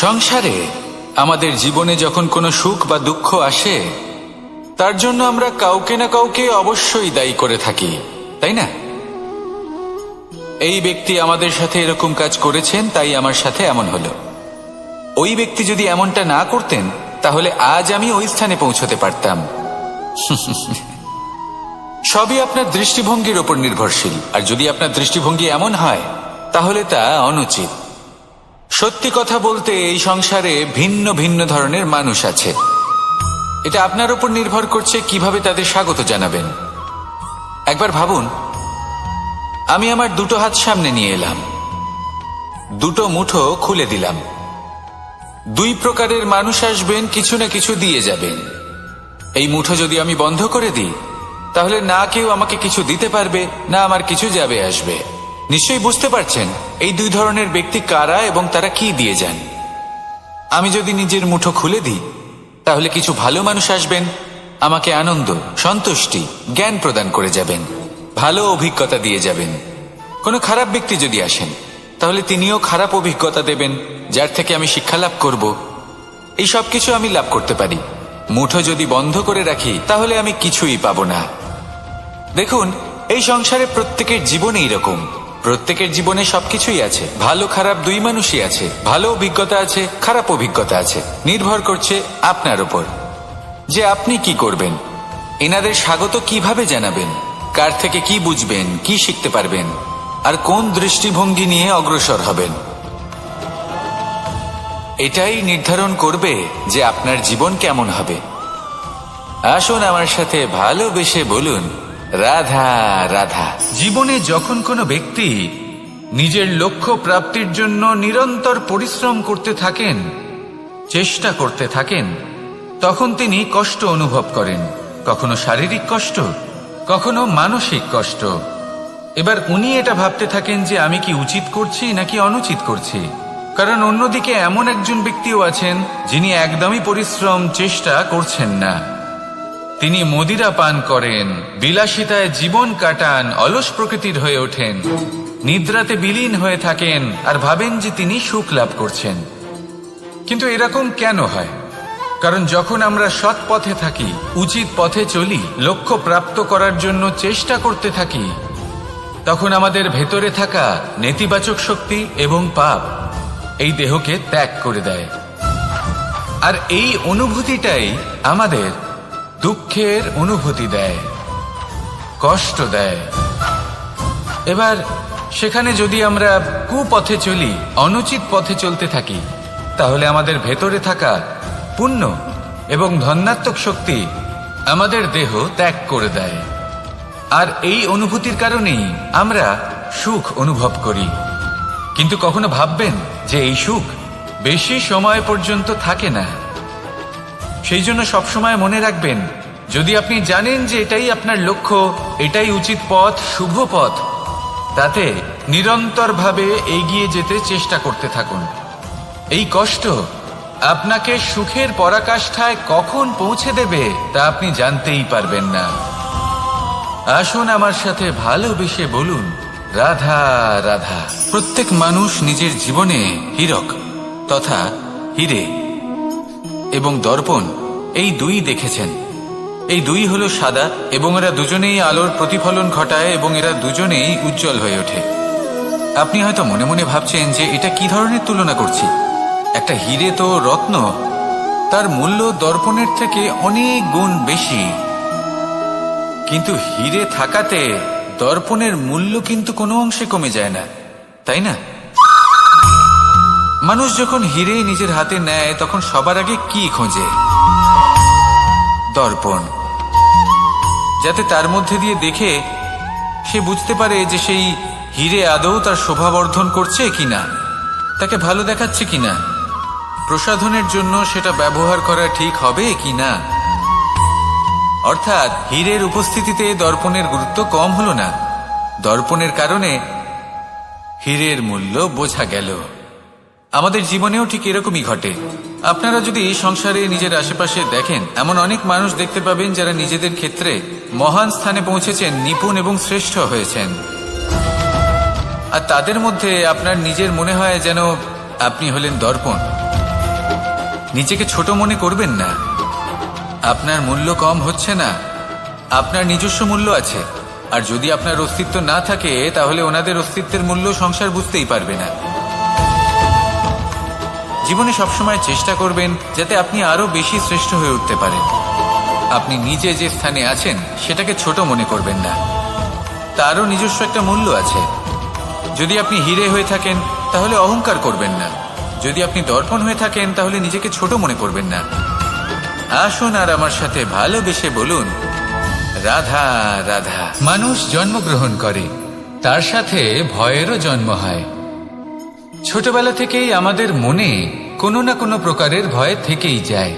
সংসারে আমাদের জীবনে যখন কোনো সুখ বা দুঃখ আসে, তার জন্য আমরা কাউকে না কাউকে অবশ্যই দায়ী করে থাকি, তাই না? এই ব্যক্তি আমাদের সাথে এরকম কাজ করেছেন, তাই আমার সাথে এমন হলো। ওই ব্যক্তি যদি এমনটা না করতেন, তাহলে আজ আমি ওই স্থানে পৌঁছতে পারতাম। সবই আপনার দৃষ্টিভঙ্গির উপর নির্ভরশীল, আর যদি আপনার দৃষ্টিভঙ্গি এমন হয়, তাহলে তা অনুচিত। সত্যি কথা বলতে, এই সংসারে ভিন্ন ভিন্ন ধরনের মানুষ আছে। এটা আপনার উপর নির্ভর করছে কিভাবে তাদের স্বাগত জানাবেন। একবার ভাবুন, আমি আমার দুটো হাত সামনে নিয়ে এলাম, দুটো মুঠো খুলে দিলাম। দুই প্রকারের মানুষ আসবেন, কিছু না কিছু দিয়ে যাবেন। এই মুঠো যদি আমি বন্ধ করে দিই, তাহলে না কেউ আমাকে কিছু দিতে পারবে, না আমার কিছু যাবে আসবে। নিশ্চয়ই বুঝতে পারছেন এই দুই ধরনের ব্যক্তি কারা এবং তারা কি দিয়ে যান। আমি যদি নিজের মুঠো খুলে দিই, তাহলে কিছু ভালো মানুষ আসবেন, আমাকে আনন্দ, সন্তুষ্টি, জ্ঞান প্রদান করে যাবেন, ভালো অভিজ্ঞতা দিয়ে যাবেন। কোনো খারাপ ব্যক্তি যদি আসেন, তাহলে তিনিও খারাপ অভিজ্ঞতা দেবেন, যার থেকে আমি শিক্ষা লাভ করব। এই সব কিছু আমি লাভ করতে পারি। মুঠো যদি বন্ধ করে রাখি, তাহলে আমি কিছুই পাবো না। দেখুন, এই সংসারে প্রত্যেকের জীবনে এরকম। প্রত্যেকের জীবনে সবকিছুই আছে, ভালো খারাপ দুই মানুষই আছে। ভালো অভিজ্ঞতা আছে, খারাপ অভিজ্ঞতা আছে। নির্ভর করছে আপনার উপর যে আপনি কি করবেন, এনাদের স্বাগত কিভাবে জানাবেন, কার থেকে কি বুঝবেন, কি শিখতে পারবেন, আর কোন দৃষ্টিভঙ্গি নিয়ে অগ্রসর হবেন। এটাই নির্ধারণ করবে যে আপনার জীবন কেমন হবে। আসুন আমার সাথে ভালোবেসে বলুন, রাধা রাধা। জীবনে যখন কোনো ব্যক্তি নিজের লক্ষ্য প্রাপ্তির জন্য নিরন্তর পরিশ্রম করতে থাকেন, চেষ্টা করতে থাকেন, তখন তিনি কষ্ট অনুভব করেন। কখনো শারীরিক কষ্ট, কখনো মানসিক কষ্ট। এবার উনি এটা ভাবতে থাকেন যে আমি কি উচিত করছি নাকি অনুচিত করছি। কারণ অন্যদিকে এমন একজন ব্যক্তিও আছেন যিনি একদমই পরিশ্রম, চেষ্টা করছেন না। তিনি মদিরা পান করেন, বিলাসিতায় জীবন কাটান, অলস প্রকৃতির হয়ে ওঠেন, নিদ্রাতে বিলীন হয়ে থাকেন আর ভাবেন যে তিনি সুখ লাভ করছেন। কিন্তু এরকম কেন হয়? কারণ যখন আমরা সৎ পথে থাকি, উচিত পথে চলি, লক্ষ্য প্রাপ্ত করার জন্য চেষ্টা করতে থাকি, তখন আমাদের ভেতরে থাকা নেতিবাচক শক্তি এবং পাপ এই দেহকে ত্যাগ করে দেয়। আর এই অনুভূতিটাই আমাদের দুঃখের অনুভূতি দেয়, কষ্ট দেয়। এবার সেখানে যদি আমরা কুপথে চলি, অনুচিত পথে চলতে থাকি, তাহলে আমাদের ভেতরে থাকা পুণ্য এবং ধনাত্মক শক্তি আমাদের দেহ ত্যাগ করে দেয়। আর এই অনুভূতির কারণেই আমরা সুখ অনুভব করি। কিন্তু কখনো ভাববেন যে এই সুখ বেশি সময় পর্যন্ত থাকে না। সেই জন্য সবসময় মনে রাখবেন, যদি আপনি জানেন যে এটাই আপনার লক্ষ্য, এটাই উচিত পথ, শুভ পথ, তাতে নিরন্তরভাবে এগিয়ে যেতে চেষ্টা করতে থাকুন। এই কষ্ট আপনাকে সুখের পরাকাষ্ঠায় কখন পৌঁছে দেবে তা আপনি জানতেই পারবেন না। আসুন আমার সাথে ভালোবেসে বলুন, রাধা রাধা। প্রত্যেক মানুষ নিজের জীবনে হীরক তথা হীরে এবং দর্পণ এই দুই দেখেছেন। এই দুই হলো সাদা এবং এরা দুজনেই আলোর প্রতিফলন ঘটায় এবং এরা দুজনেই উজ্জ্বল হয়ে ওঠে। আপনি হয়তো মনে মনে ভাবছেন যে এটা কি ধরনের তুলনা করছি। একটা হীরে তো রত্ন, তার মূল্য দর্পণের থেকে অনেক গুণ বেশি। কিন্তু হীরে থাকাতে দর্পণের মূল্য কিন্তু কোনো অংশে কমে যায় না, তাই না? মানুষ যখন হীরে নিজের হাতে নেয়, তখন সবার আগে কি খোঁজে? দর্পণ, যাতে তার মধ্যে দিয়ে দেখে সে বুঝতে পারে যে সেই হীরে আদৌ তার শোভাবর্ধন করছে কিনা, তাকে ভালো দেখাচ্ছে কিনা, প্রসাধনের জন্য সেটা ব্যবহার করা ঠিক হবে কিনা। অর্থাৎ হীরের উপস্থিতিতে দর্পণের গুরুত্ব কম হলো না। দর্পণের কারণে হীরের মূল্য বোঝা গেল। আমাদের জীবনেও ঠিক এরকমই ঘটে। আপনারা যদি সংসারে নিজের আশেপাশে দেখেন, এমন অনেক মানুষ দেখতে পাবেন যারা নিজেদের ক্ষেত্রে মহান স্থানে পৌঁছেছেন, নিপুণ এবং শ্রেষ্ঠ হয়েছেন। আর তাদের মধ্যে আপনার নিজের মনে হয় যেন আপনি হলেন দর্পণ। নিজেকে ছোট মনে করবেন না। আপনার মূল্য কম হচ্ছে না, আপনার নিজস্ব মূল্য আছে। আর যদি আপনার অস্তিত্ব না থাকে তাহলে ওনাদের অস্তিত্বের মূল্য সংসার বুঝতেই পারবে না। জীবনে সবসময় চেষ্টা করবেন যাতে আপনি আরো বেশি শ্রেষ্ঠ হয়ে উঠতে পারেন। আপনি নিজে যে স্থানে আছেন সেটাকে ছোট মনে করবেন না, তারও নিজস্ব একটা মূল্য আছে। যদি আপনি হিরে হয়ে থাকেন তাহলে অহংকার করবেন না, যদি আপনি দর্পণ হয়ে থাকেন তাহলে নিজেকে ছোট মনে করবেন না। আসুন আর আমার সাথে ভালোবেসে বলুন, রাধা রাধা। মানুষ জন্মগ্রহণ করে, তার সাথে ভয়েরও জন্ম হয়। ছোটবেলা থেকেই আমাদের মনে কোনো না কোনো প্রকারের ভয় থেকেই যায়।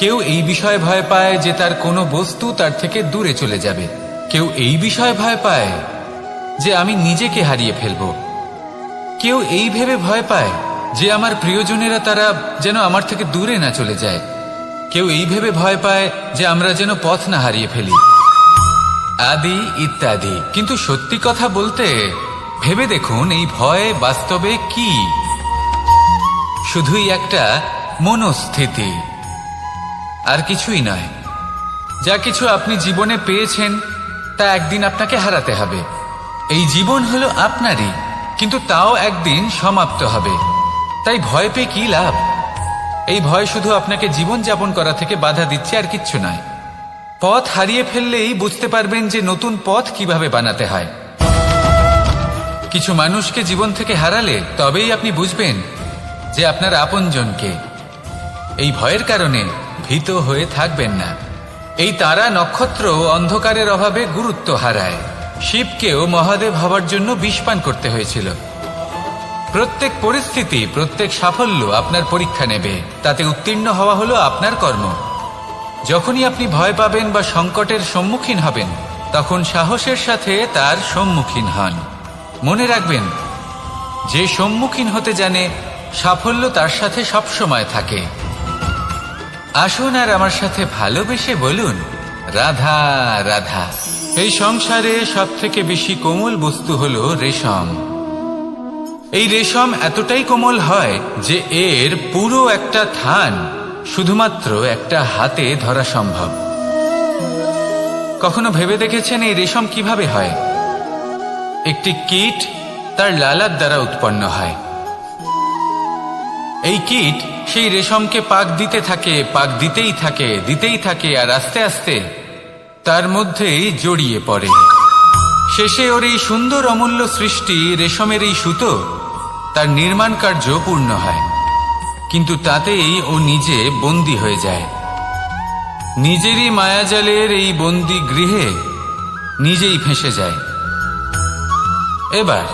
কেউ এই বিষয়ে ভয় পায় যে তার কোনো বস্তু তার থেকে দূরে চলে যাবে, কেউ এই বিষয়ে ভয় পায় যে আমি নিজেকে হারিয়ে ফেলব, কেউ এই ভেবে ভয় পায় যে আমার প্রিয়জনেরা তারা যেন আমার থেকে দূরে না চলে যায়, কেউ এই ভেবে ভয় পায় যে আমরা যেন পথ না হারিয়ে ফেলি, আদি ইত্যাদি। কিন্তু সত্যি কথা বলতে ভেবে দেখুন, এই ভয় বাস্তবে কি? শুধুই একটা মনোস্থিতি, আর কিছুই নয়। যা কিছু আপনি জীবনে পেয়েছেন তা একদিন আপনাকে হারাতে হবে। এই জীবন হলো আপনারই, কিন্তু তাও একদিন সমাপ্ত হবে। তাই ভয় পেয়ে কি লাভ? এই ভয় শুধু আপনাকে জীবন যাপন করা থেকে বাধা দিচ্ছে, আর কিচ্ছু নয়। পথ হারিয়ে ফেললেই বুঝতে পারবেন যে নতুন পথ কিভাবে বানাতে হয়। কিছু মানুষকে জীবন থেকে হারালে তবেই আপনি বুঝবেন যে আপনার আপনজনকে। এই ভয়ের কারণে ভীত হয়ে থাকবেন না। এই তারা নক্ষত্র অন্ধকারের অভাবে গুরুত্ব হারায়। শিবকেও মহাদেব হবার জন্য বিষ পান করতে হয়েছিল। প্রত্যেক পরিস্থিতি, প্রত্যেক সাফল্য আপনার পরীক্ষা নেবে, তাতে উত্তীর্ণ হওয়া হলো আপনার কর্ম। যখনই আপনি ভয় পাবেন বা সংকটের সম্মুখীন হবেন, তখন সাহসের সাথে তার সম্মুখীন হন। মনে রাখবেন, যে সম্মুখীন হতে জানে সাফল্য তার সাথে সবসময় থাকে। আসুন আর আমার সাথে ভালোবেসে বলুন, রাধা রাধা। এই সংসারে সব থেকে বেশি কোমল বস্তু হলো রেশম। এই রেশম এতটাই কোমল হয় যে এর পুরো একটা থান শুধুমাত্র একটা হাতে ধরা সম্ভব। কখনো ভেবে দেখেছেন এই রেশম কিভাবে হয়? একটি কীট তার লালার দ্বারা উৎপন্ন হয়। এই কীট সেই রেশমকে পাক দিতে থাকে, পাক দিতেই থাকে, আর আস্তে আস্তে তার মধ্যেই জড়িয়ে পড়ে। শেষে ওর এই সুন্দর অমূল্য সৃষ্টি রেশমের এই সুতো, তার নির্মাণ কার্য পূর্ণ হয়। কিন্তু তাতেই ও নিজে বন্দী হয়ে যায়। নিজেরই মায়াজালের এই বন্দী গৃহে নিজেই ফেঁসে যায়। এবার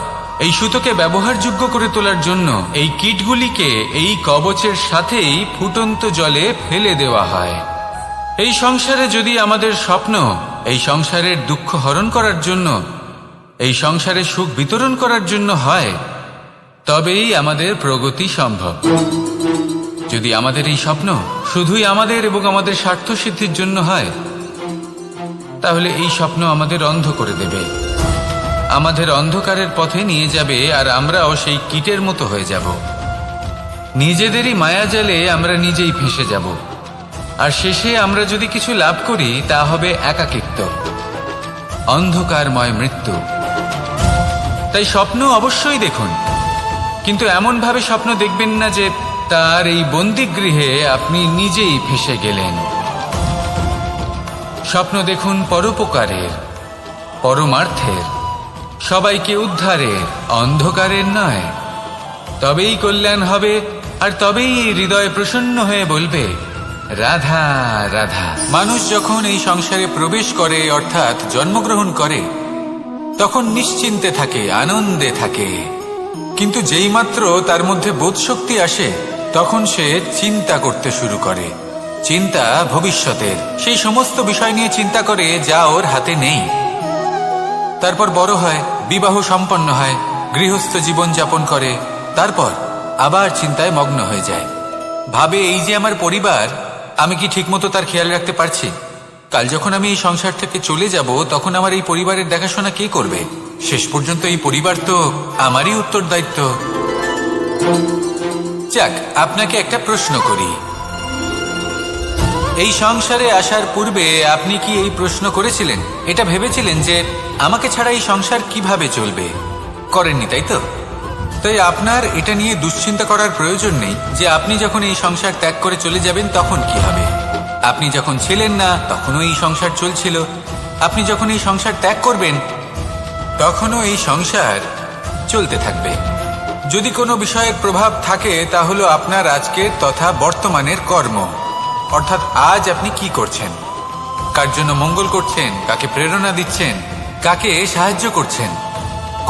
এই সুতোকে ব্যবহারযোগ্য করে তোলার জন্য এই কীটগুলিকে এই কবচের সাথেই ফুটন্ত জলে ফেলে দেওয়া হয়। এই সংসারে যদি আমাদের স্বপ্ন এই সংসারের দুঃখ হরণ করার জন্য, এই সংসারে সুখ বিতরণ করার জন্য হয়, তবেই আমাদের প্রগতি সম্ভব। যদি আমাদের এই স্বপ্ন শুধুই আমাদের এবং আমাদের স্বার্থ সিদ্ধির জন্য হয়, তাহলে এই স্বপ্ন আমাদের অন্ধ করে দেবে, আমাদের অন্ধকারের পথে নিয়ে যাবে, আর আমরাও সেই কীটের মতো হয়ে যাব। নিজেদেরই মায়াজালে আমরা নিজেই ফেঁসে যাব, আর শেষে আমরা যদি কিছু লাভ করি তা হবে একাকিত্ব, অন্ধকারময় মৃত্যু। তাই স্বপ্ন অবশ্যই দেখুন, কিন্তু এমনভাবে স্বপ্ন দেখবেন না যে তার এই বন্দিগৃহে আপনি নিজেই ফেঁসে গেলেন। স্বপ্ন দেখুন পরোপকারের, পরমার্থের, সবাইকে উদ্ধারের, অন্ধকারের নয়। তবেই কল্যাণ হবে, আর তবেই এই হৃদয় প্রসন্ন হয়ে বলবে, রাধা রাধা। মানুষ যখন এই সংসারে প্রবেশ করে, অর্থাৎ জন্মগ্রহণ করে, তখন নিশ্চিন্তে থাকে, আনন্দে থাকে। কিন্তু যেই মাত্র তার মধ্যে বোধশক্তি আসে, তখন সে চিন্তা করতে শুরু করে। চিন্তা ভবিষ্যতের, সেই সমস্ত বিষয় নিয়ে চিন্তা করে যা ওর হাতে নেই। তারপর বড় হয়, বিবাহ সম্পন্ন হয়, গৃহস্থ জীবন যাপন করে, তারপর আবার চিন্তায় মগ্ন হয়ে যায়। ভাবে, এই যে আমার পরিবার, আমি কি ঠিকমতো তার খেয়াল রাখতে পারছি? কাল যখন আমি এই সংসার থেকে চলে যাব, তখন আমার এই পরিবারের দেখাশোনা কে করবে? শেষ পর্যন্ত এই পরিবার তো আমারই উত্তরদায়িত্ব। যাক, আপনাকে একটা প্রশ্ন করি। এই সংসারে আসার পূর্বে আপনি কি এই প্রশ্ন করেছিলেন, এটা ভেবেছিলেন যে আমাকে ছাড়া এই সংসার কিভাবে চলবে? করেননি, তাই তো? তাই আপনার এটা নিয়ে দুশ্চিন্তা করার প্রয়োজন নেই যে আপনি যখন এই সংসার ত্যাগ করে চলে যাবেন তখন কি হবে। আপনি যখন ছিলেন না তখনও এই সংসার চলছিল, আপনি যখন এই সংসার ত্যাগ করবেন তখনও এই সংসার চলতে থাকবে। যদি কোনো বিষয়ের প্রভাব থাকে তা হলো আপনার আজকের তথা বর্তমানের কর্ম, অর্থাৎ আজ আপনি কি করছেন, কার জন্য মঙ্গল করছেন, কাকে প্রেরণা দিচ্ছেন, কাকে সাহায্য করছেন,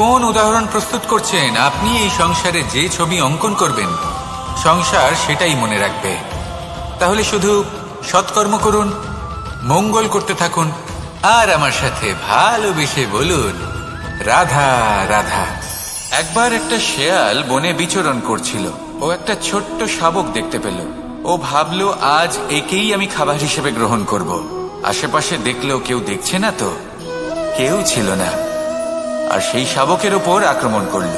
কোন উদাহরণ প্রস্তুত করছেন। আপনি এই সংসারে যে ছবি অঙ্কন করবেন সংসার সেটাই মনে রাখবে। তাহলে শুধু সৎকর্ম করুন, মঙ্গল করতে থাকুন, আর আমার সাথে ভালোবেসে বলুন রাধা রাধা। একবার একটা শেয়াল বনে বিচরণ করছিল। ও একটা ছোট্ট শাবক দেখতে পেল। ও ভাবল, আজ একেই আমি খাবার হিসেবে গ্রহণ করব। আশেপাশে দেখলেও কেউ দেখছে না তো, কেউ ছিল না, আর সেই শাবকের ওপর আক্রমণ করল,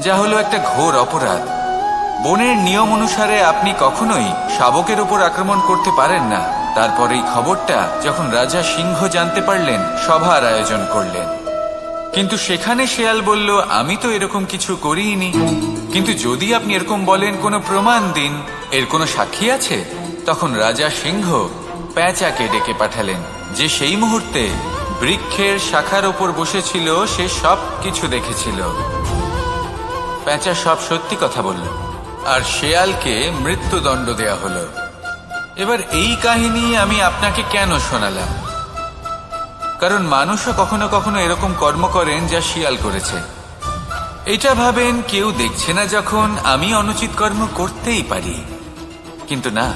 যা হলো একটা ঘোর অপরাধ। বনের নিয়ম অনুসারে আপনি কখনোই শাবকের ওপর আক্রমণ করতে পারেন না। তারপর এই খবরটা যখন রাজা সিংহ জানতে পারলেন, সভার আয়োজন করলেন। কিন্তু সেখানে শেয়াল বলল, আমি তো এরকম কিছু করিনি। কিন্তু যদি আপনি এরকম বলেন, কোনো প্রমাণ দিন, এর কোনো সাক্ষী আছে? তখন রাজা সিংহ পেঁচাকে ডেকে পাঠালেন, যে সেই মুহূর্তে বৃক্ষের শাখার ওপর বসেছিল, সে সব কিছু দেখেছিল। পেঁচা সব সত্যি কথা বলল, আর শেয়ালকে মৃত্যুদণ্ড দেয়া হলো। এবার এই কাহিনী আমি আপনাকে কেন শোনালাম? কারণ মানুষও কখনো কখনো এরকম কর্ম করেন যা শিয়াল করেছে। এটা ভাবেন কেউ দেখছে না, যখন আমি অনুচিত কর্ম করতেই পারি। কিন্তু না,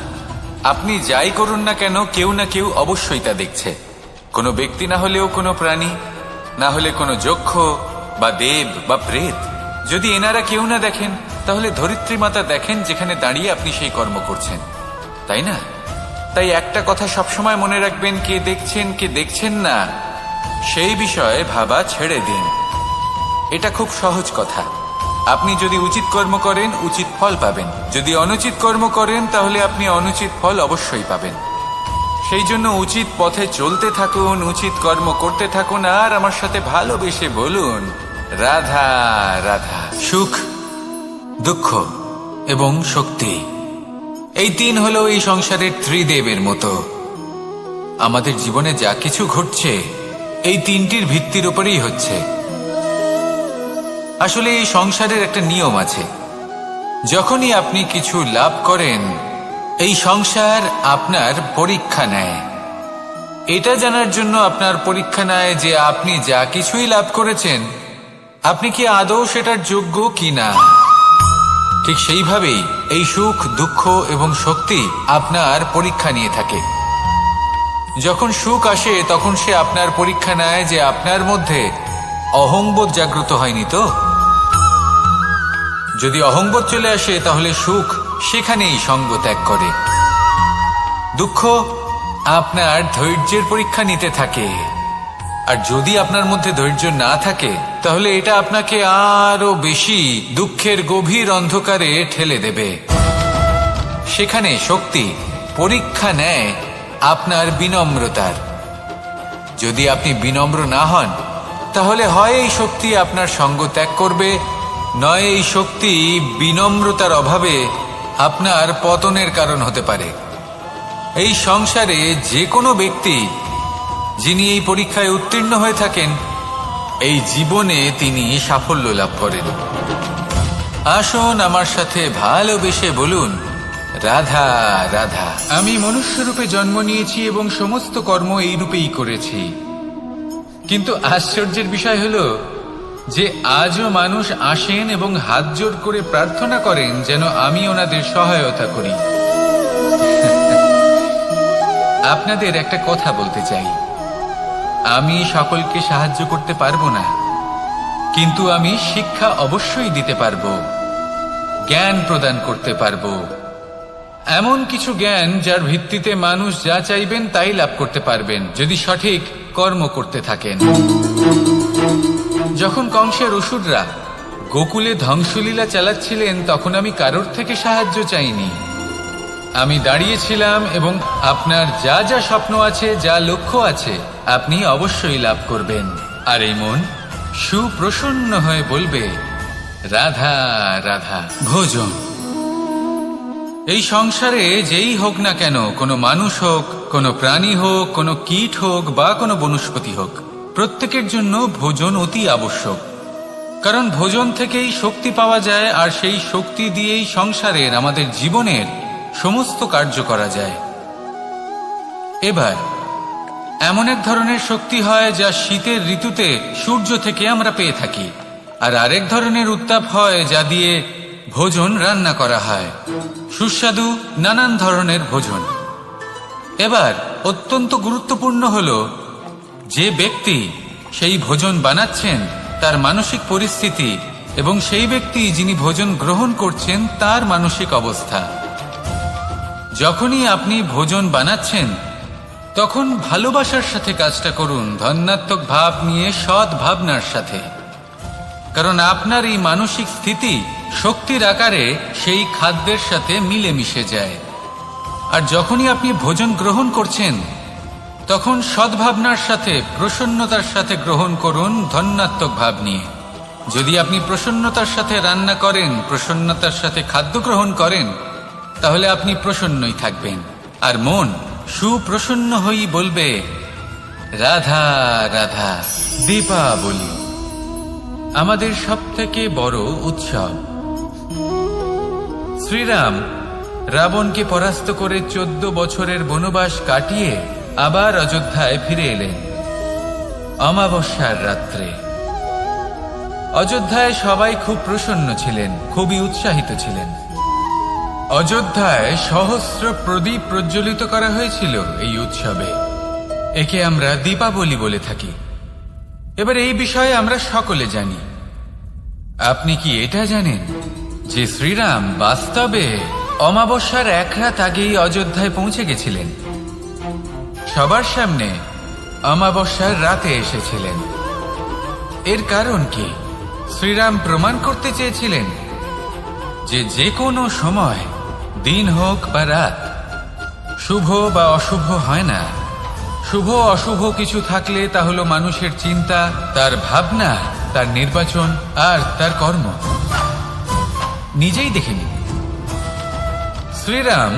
আপনি যাই করুন না কেন, কেউ না কেউ অবশ্যই তা দেখছে। কোনো ব্যক্তি না হলেও কোনো প্রাণী, না হলে কোনো যক্ষ বা দেব বা প্রেত। যদি এনারা কেউ না দেখেন, তাহলে ধরিত্রী মাতা দেখেন, যেখানে দাঁড়িয়ে আপনি সেই কর্ম করছেন, তাই না? তাই একটা কথা সবসময় মনে রাখবেন, কে দেখছেন কে দেখছেন না সেই বিষয়ে ভাবা ছেড়ে দিন। এটা খুব সহজ কথা। আপনি যদি উচিত কর্ম করেন, উচিত ফল পাবেন। যদি অনুচিত কর্ম করেন, তাহলে আপনি অনুচিত ফল অবশ্যই পাবেন। সেই জন্য উচিত পথে চলতে থাকুন, উচিত কর্ম করতে থাকুন, আর আমার সাথে ভালোবেসে বলুন রাধা রাধা। সুখ, দুঃখ এবং শক্তি, এই তিন হলো এই সংসারের ত্রিদেবের মতো। আমাদের জীবনে যা কিছু ঘটছে এই তিনটির ভিত্তির উপরেই হচ্ছে। আসলে এই সংসারের একটা নিয়ম আছে, যখনই আপনি কিছু লাভ করেন, এই সংসার আপনার পরীক্ষা নেয়। এটা জানার জন্য আপনার পরীক্ষা নেয় যে আপনি যা কিছুই লাভ করেছেন, আপনি কি আদৌ সেটার যোগ্য কি না। ঠিক সেইভাবেই এই সুখ, দুঃখ এবং শক্তি আপনার পরীক্ষা নিয়ে থাকে। যখন সুখ আসে, তখন সে আপনার পরীক্ষা নেয় যে আপনার মধ্যে অহংবোধ জাগ্রত হয়নি তো। যদি অহংবোধ চলে আসে, তাহলে সুখ সেখানেই সঙ্গ ত্যাগ করে। দুঃখ আপনার ধৈর্যের পরীক্ষা নিতে থাকে, আর যদি আপনার মধ্যে ধৈর্য না থাকে, তাহলে এটা আপনাকে আরো বেশি দুঃখের গভীর অন্ধকারে ঠেলে দেবে। সেখানে শক্তি পরীক্ষা নেয় আপনার বিনম্রতার। যদি আপনি বিনম্র না হন, তাহলে হয় এই শক্তি আপনার সঙ্গ ত্যাগ করবে, নয় এই শক্তি বিনম্রতার অভাবে আপনার পতনের কারণ হতে পারে। এই সংসারে যে কোনো ব্যক্তি যিনি এই পরীক্ষায় উত্তীর্ণ হয়ে থাকেন, এই জীবনে তিনি সাফল্য লাভ করেন। আসুন আমার সাথে ভালোবেসে বলুন রাধা রাধা। আমি মনুষ্য রূপে জন্ম নিয়েছি এবং সমস্ত কর্ম এই রূপেই করেছি। কিন্তু আশ্চর্যের বিষয় হলো যে আজও মানুষ আসেন এবং হাত জোড় করে প্রার্থনা করেন যেন আমি ওনাদের সহায়তা করি। আপনাদের একটা কথা বলতে চাই, আমি সকলকে সাহায্য করতে পারবো না, কিন্তু আমি শিক্ষা অবশ্যই দিতে পারবো, জ্ঞান প্রদান করতে পারবো। এমন কিছু জ্ঞান যার ভিত্তিতে মানুষ যা চাইবেন তাই লাভ করতে পারবেন, যদি সঠিক কর্ম করতে থাকেন। যখন কংসের অসুররা গোকুলে ধ্বংসলীলা চালাচ্ছিলেন তখন আমি কারোর থেকে সাহায্য চাইনি। আমি দাঁড়িয়েছিলাম এবং আপনার যা যা স্বপ্ন আছে, যা লক্ষ্য আছে, আপনি অবশ্যই লাভ করবেন। আর এই মন সুপ্রসন্ন হয়ে বলবে, রাধা রাধা। ভোজন এই সংসারে যেই হোক না কেন, কোনো মানুষ হোক, কোনো প্রাণী হোক, কোনো কীট হোক বা কোনো বনস্পতি হোক, প্রত্যেকের জন্য ভোজন অতি আবশ্যক। কারণ ভোজন থেকেই শক্তি পাওয়া যায়, আর সেই শক্তি দিয়েই সংসারের, আমাদের জীবনের সমস্ত কার্য করা যায়। এবার এমন এক ধরনের শক্তি হয় যা শীতের ঋতুতে সূর্য থেকে আমরা পেয়ে থাকি, আর আরেক ধরনের উত্তাপ হয় যা দিয়ে ভোজন রান্না করা হয়, সুস্বাদু নানান ধরনের ভোজন। এবার অত্যন্ত গুরুত্বপূর্ণ হলো যে ব্যক্তি সেই ভোজন বানাচ্ছেন তার মানসিক পরিস্থিতি এবং সেই ব্যক্তি যিনি ভোজন গ্রহণ করছেন তার মানসিক অবস্থা। যখনই আপনি ভোজন বানাচ্ছেন তখন ভালোবাসার সাথে কাজটা করুন, ধন্যাত্মক ভাব নিয়ে, সৎ ভাবনার সাথে। কারণ আপনার এই মানসিক স্থিতি শক্তির আকারে সেই খাদ্যের সাথে মিলে মিশে যায়। আর যখনই আপনি ভোজন গ্রহণ করছেন তখন সদ্ভাবনার সাথে, প্রসন্নতার সাথে গ্রহণ করুন, ধন্যাত্মক ভাব নিয়ে। যদি আপনি প্রসন্নতার সাথে রান্না করেন, প্রসন্নতার সাথে খাদ্য গ্রহণ করেন, তাহলে আপনি প্রসন্নই থাকবেন। আর মন সুপ্রসন্ন হয়েই বলবে, রাধা রাধা। দীপাবলি আমাদের সবথেকে বড় উৎসব। শ্রীরাম রাবণকে পরাস্ত করে 14 বছরের বনবাস কাটিয়ে আবার অযোধ্যায় ফিরে এলেন অমাবস্যার রাত্রে। অযোধ্যায় সবাই খুব প্রসন্ন ছিলেন, খুবই উৎসাহিত ছিলেন। অযোধ্যায় সহস্র প্রদীপ প্রজ্বলিত করা হয়েছিল এই উৎসবে। একে আমরা দীপাবলি বলে থাকি। এবার এই বিষয়ে আমরা সকলে জানি। আপনি কি এটা জানেন যে শ্রীরাম বাস্তবে অমাবস্যার এক রাত আগেই অযোধ্যায় পৌঁছে গেছিলেন? সবার সামনে অমাবস্যার রাতে এসেছিলেন। এর কারণ কি? শ্রীরাম প্রমাণ করতে চেয়েছিলেন যে যে কোনো সময়, দিন হোক বা রাত, শুভ বা অশুভ হয় না। শুভ অশুভ কিছু থাকলে তা হলো মানুষের চিন্তা, তার ভাবনা, তার নির্বাচন আর তার কর্ম। নিজেই দেখে নিন, শ্রীরাম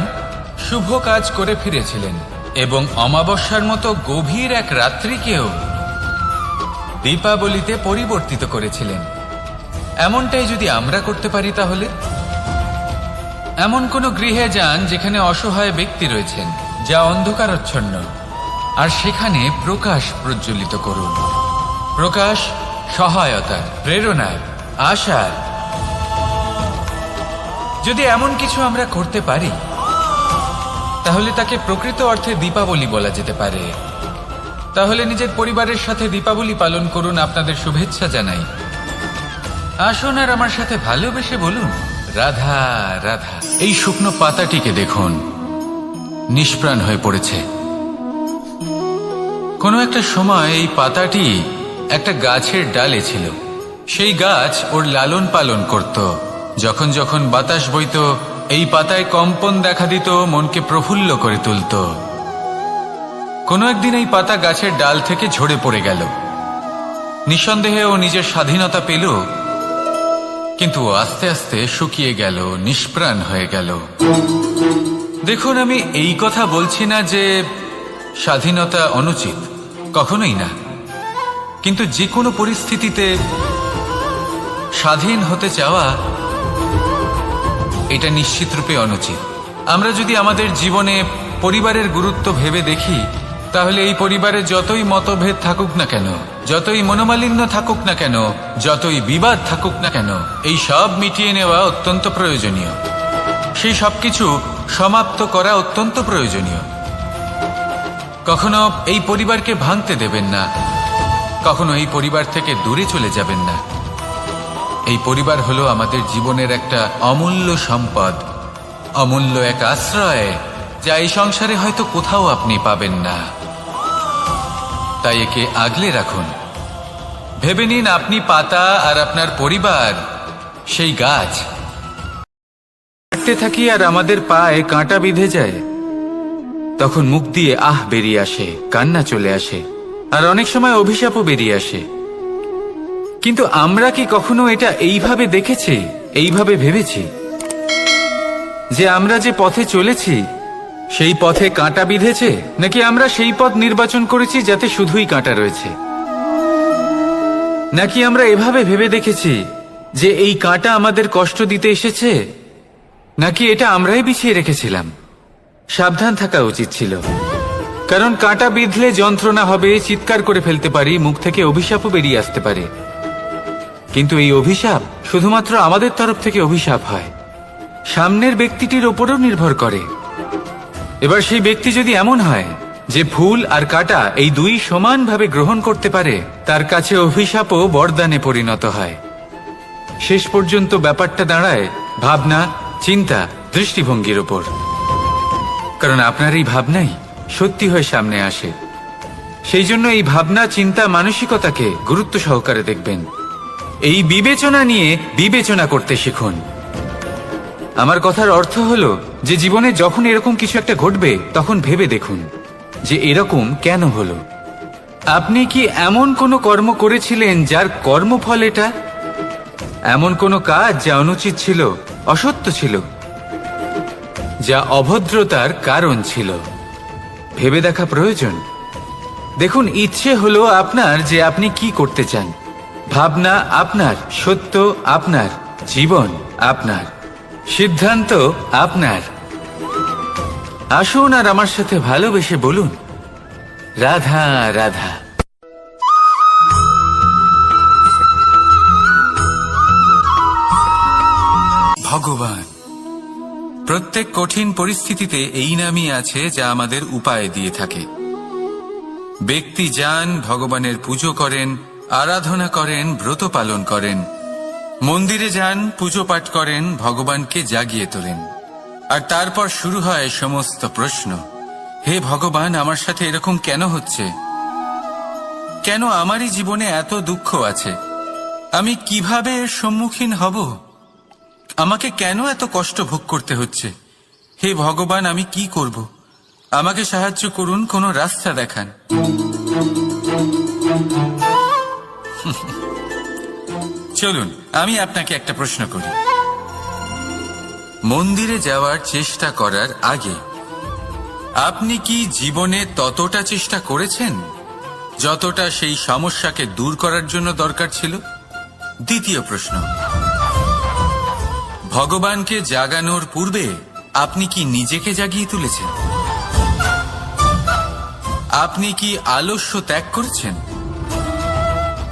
শুভ কাজ করে ফিরেছিলেন এবং অমাবস্যার মতো গভীর এক রাত্রিকেও দীপাবলিতে পরিবর্তিত করেছিলেন। এমনটাই যদি আমরা করতে পারি, তাহলে এমন কোন গৃহে যান যেখানে অসহায় ব্যক্তি রয়েছেন, যা অন্ধকারাচ্ছন্ন, আর সেখানে প্রকাশ প্রজ্বলিত করুন। প্রকাশ সহায়তার, প্রেরণার, আশার। যদি এমন কিছু আমরা করতে পারি তাহলে তাকে প্রকৃত অর্থে দীপাবলি বলা যেতে পারে। তাহলে নিজের পরিবারের সাথে দীপাবলি পালন করুন। আপনাদের শুভেচ্ছা জানাই। আসুন আর আমার সাথে ভালোবেসে বলুন, রাধা রাধা। এই শুকনো পাতাটিকে দেখুন, নিষ্প্রাণ হয়ে পড়েছে। কোনো একটা সময় এই পাতাটি একটা গাছের ডালে ছিল। সেই গাছ ওর লালন পালন করত। যখন যখন বাতাস বইত, এই পাতায় কম্পন দেখা দিত, মনকে প্রফুল্ল করে তুলত। কোনো একদিন এই পাতা গাছের ডাল থেকে ঝরে পড়ে গেল। নিঃসন্দেহে ও নিজের স্বাধীনতা পেল, কিন্তু আস্তে আস্তে শুকিয়ে গেল, নিষ্প্রাণ হয়ে গেল। দেখুন, আমি এই কথা বলছি না যে স্বাধীনতা অনুচিত, কখনোই না। কিন্তু যে কোনো পরিস্থিতিতে স্বাধীন হতে চাওয়া, এটা নিশ্চিতরূপে অনুচিত। আমরা যদি আমাদের জীবনে পরিবারের গুরুত্ব ভেবে দেখি, তাহলে এই পরিবারে যতই মতভেদ থাকুক না কেন, যতই মনোমালিন্য থাকুক না কেন, যতই বিবাদ থাকুক না কেন, এই সব মিটিয়ে নেওয়া অত্যন্ত প্রয়োজনীয়। সেই সবকিছু সমাপ্ত করা অত্যন্ত প্রয়োজনীয়। কখনো এই পরিবারকে ভাঙতে দেবেন না, কখনো এই পরিবার থেকে দূরে চলে যাবেন না। এই পরিবার হলো আমাদের জীবনের একটা অমূল্য সম্পদ, অমূল্য এক আশ্রয়, যা এই সংসারে হয়তো কোথাও আপনি পাবেন না। তাই একে আগলে রাখুন। ভেবে নিন, আপনি পাতা আর আপনার পরিবার সেই গাছ হাঁটতে থাকি আর আমাদের পায়ে কাঁটা বিঁধে যায়, তখন মুখ দিয়ে আহ বেরিয়ে আসে, কান্না চলে আসে, আর অনেক সময় অভিশাপও বেরিয়ে আসে। কিন্তু আমরা কি কখনো এটা এইভাবে দেখেছি, এইভাবে ভেবেছি যে আমরা যে পথে চলেছি সেই পথে কাঁটা বিঁধেছে, নাকি আমরা সেই পথ নির্বাচন করেছি যাতে শুধুই কাঁটা রয়েছে? নাকি আমরা এভাবে ভেবে দেখেছি যে এই কাঁটা আমাদের কষ্ট দিতে এসেছে, নাকি এটা আমরাই বিছিয়ে রেখেছিলাম? সাবধান থাকা উচিত ছিল, কারণ কাঁটা বিঁধলে যন্ত্রণা হবে, চিৎকার করে ফেলতে পারি, মুখ থেকে অভিশাপও বেরিয়ে আসতে পারে। কিন্তু এই অভিশাপ শুধুমাত্র আমাদের তরফ থেকে অভিশাপ হয়, সামনের ব্যক্তিটির ওপরও নির্ভর করে। এবার সেই ব্যক্তি যদি এমন হয় যে ফুল আর কাঁটা এই দুই সমানভাবে গ্রহণ করতে পারে, তার কাছে অভিশাপও বরদানে পরিণত হয়। শেষ পর্যন্ত ব্যাপারটা দাঁড়ায় ভাবনা, চিন্তা, দৃষ্টিভঙ্গির ওপর। কারণ আপনার এই ভাবনাই সত্যি হয়ে সামনে আসে। সেই জন্য এই ভাবনা, চিন্তা, মানসিকতাকে গুরুত্ব সহকারে দেখবেন। এই বিবেচনা নিয়ে বিবেচনা করতে শিখুন। আমার কথার অর্থ হলো যে জীবনে যখন এরকম কিছু একটা ঘটবে তখন ভেবে দেখুন যে এরকম কেন হলো। আপনি কি এমন কোনো কর্ম করেছিলেন যার কর্মফল এটা? এমন কোনো কাজ যা অনুচিত ছিল, অসত্য ছিল, যা অভদ্রতার কারণ ছিল? ভেবে দেখা প্রয়োজন। দেখুন, ইচ্ছে হলো আপনার যে আপনি কি করতে চান, ভাবনা আপনার, সত্য আপনার, জীবন আপনার, সিদ্ধান্ত আপনার। আসুন আর আমার সাথে ভালোবেসে বলুন, রাধা রাধা। ভগবান। প্রত্যেক কঠিন পরিস্থিতিতে এই নামই আছে যা আমাদের উপায় দিয়ে থাকে। ব্যক্তি যান, ভগবানের পুজো করেন, আরাধনা করেন, ব্রত পালন করেন, মন্দিরে যান, পুজো পাঠ করেন, ভগবানকে জাগিয়ে তোলেন। আর তারপর শুরু হয় সমস্ত প্রশ্ন। হে ভগবান, আমার সাথে এরকম কেন হচ্ছে? কেন আমারই জীবনে এত দুঃখ আছে? আমি কিভাবে এর সম্মুখীন হব? আমাকে কেন এত কষ্ট ভোগ করতে হচ্ছে? হে ভগবান, আমি কি করব? আমাকে সাহায্য করুন, কোনো রাস্তা দেখান। চলুন আমি আপনাকে একটা প্রশ্ন করি। মন্দিরে যাওয়ার চেষ্টা করার আগে আপনি কি জীবনে ততটা চেষ্টা করেছেন যতটা সেই সমস্যাকে দূর করার জন্য দরকার ছিল? দ্বিতীয় প্রশ্ন, ভগবানকে জাগানোর পূর্বে আপনি কি নিজেকে জাগিয়ে তুলেছেন? আপনি কি আলস্য ত্যাগ করেছেন?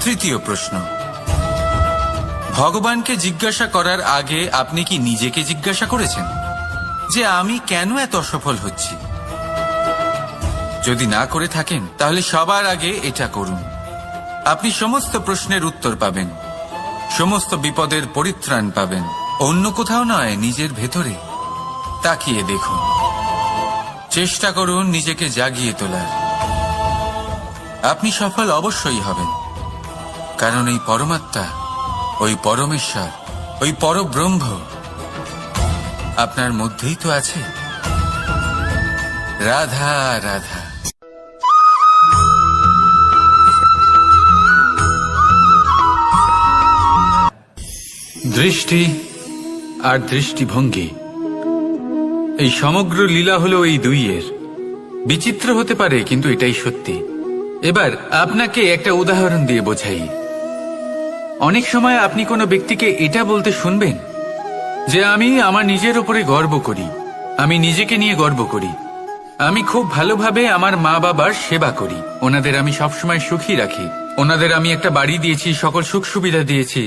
তৃতীয় প্রশ্ন, ভগবানকে জিজ্ঞাসা করার আগে আপনি কি নিজেকে জিজ্ঞাসা করেছেন যে আমি কেন এত অসফল হচ্ছি? যদি না করে থাকেন তাহলে সবার আগে এটা করুন। আপনি সমস্ত প্রশ্নের উত্তর পাবেন, সমস্ত বিপদের পরিত্রাণ পাবেন। অন্য কোথাও নয়, নিজের ভেতরে তাকিয়ে দেখুন। চেষ্টা করুন নিজেকে জাগিয়ে তোলার। আপনি সফল অবশ্যই হবেন, কারণ এই পরমাত্মা, ওই পরমেশ্বর, ওই পরব্রহ্ম আপনার মধ্যেই তো আছে। রাধা রাধা। দৃষ্টি আর দৃষ্টিভঙ্গি, এই সমগ্র লীলা হলো এই দুইয়ের। বিচিত্র হতে পারে, কিন্তু এটাই সত্যি। এবার আপনাকে একটা উদাহরণ দিয়ে বোঝাই। অনেক সময় আপনি কোনো ব্যক্তিকে এটা বলতে শুনবেন যে আমি আমার নিজের উপরে গর্ব করি, আমি নিজেকে নিয়ে গর্ব করি, আমি খুব ভালোভাবে আমার মা বাবার সেবা করি, ওনাদের আমি সবসময় সুখী রাখি, ওনাদের আমি একটা বাড়ি দিয়েছি, সকল সুখ সুবিধা দিয়েছি,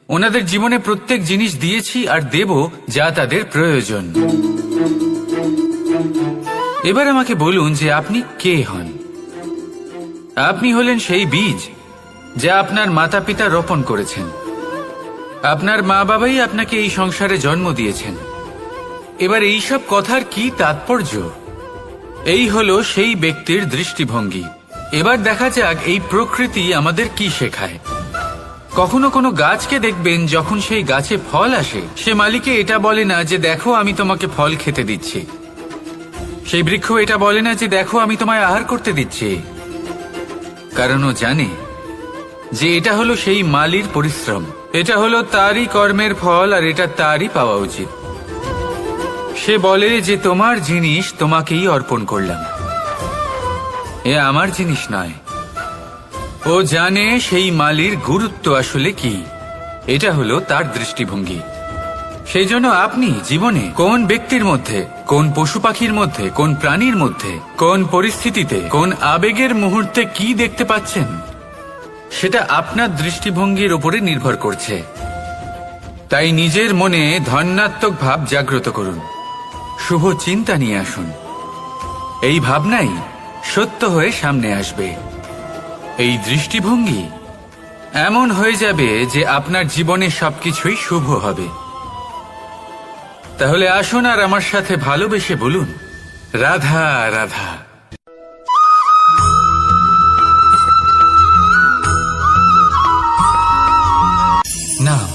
ওনাদের জীবনে প্রত্যেক জিনিস দিয়েছি আর দেব যা তাদের প্রয়োজন। এবার আমাকে বলুন যে আপনি কে হন? আপনি হলেন সেই বীজ যা আপনার মাতা পিতা রোপণ করেছেন। আপনার মা বাবাই আপনাকে এই সংসারে জন্ম দিয়েছেন। এবার এইসব কথার কি তাৎপর্য? এই হলো সেই ব্যক্তির দৃষ্টিভঙ্গি। এবার দেখা যাক এই প্রকৃতি আমাদের কি শেখায়। কখনো কোনো গাছকে দেখবেন, যখন সেই গাছে ফল আসে, সে মালিকে এটা বলে না যে দেখো আমি তোমাকে ফল খেতে দিচ্ছি। সেই বৃক্ষ এটা বলে না যে দেখো আমি তোমায় আহার করতে দিচ্ছি, কারণ ও জানে যে এটা হলো সেই মালির পরিশ্রম, এটা হলো তারই কর্মের ফল, আর এটা তারই পাওয়া উচিত। সে বলে যে তোমার জিনিস তোমাকেই অর্পণ করলাম, এ আমার জিনিস নয়। ও জানে সেই মালির গুরুত্ব আসলে কি, এটা হলো তার দৃষ্টিভঙ্গি। সেই জন্য আপনি জীবনে কোন ব্যক্তির মধ্যে, কোন পশু পাখির মধ্যে, কোন প্রাণীর মধ্যে, কোন পরিস্থিতিতে, কোন আবেগের মুহূর্তে কি দেখতে পাচ্ছেন, সেটা আপনার দৃষ্টিভঙ্গির উপরে নির্ভর করছে। তাই নিজের মনে ধন্যাত্মক ভাব জাগ্রত করুন, শুভ চিন্তা নিয়ে আসুন। এই ভাবনাই সত্য হয়ে সামনে আসবে। এই দৃষ্টিভঙ্গি এমন হয়ে যাবে যে আপনার জীবনে সবকিছুই শুভ হবে। তাহলে আসুন আর আমার সাথে ভালোবেসে বলুন, রাধা রাধা। নাম।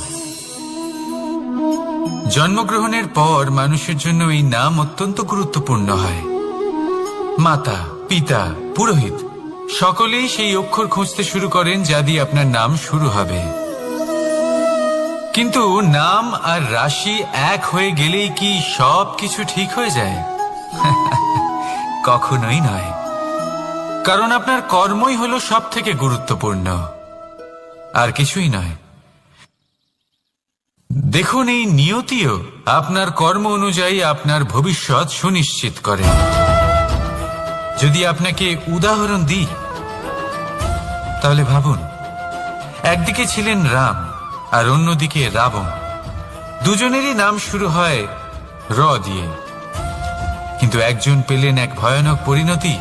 জন্মগ্রহণের পর মানুষের জন্য এই নাম অত্যন্ত গুরুত্বপূর্ণ হয়। মাতা, পিতা, পুরোহিত সকলেই সেই অক্ষর খুঁজতে শুরু করেন যা দিয়ে আপনার নাম শুরু হবে। কিন্তু নাম আর রাশি এক হয়ে গেলেই কি সব কিছু ঠিক হয়ে যায়? কখনোই নয়, কারণ আপনার কর্মই হলো সব থেকে গুরুত্বপূর্ণ, আর কিছুই নয়। দেখুন, এই নিয়তিও আপনার কর্ম অনুযায়ী আপনার ভবিষ্যৎ সুনিশ্চিত করে। যদি আপনাকে উদাহরণ দিই, তাহলে ভাবুন, একদিকে ছিলেন রাম আর অন্যদিকে রাবণ। দুজনেরই নাম শুরু হয় র দিয়ে, কিন্তু একজন পেলেন এক ভয়ানক পরিণতি,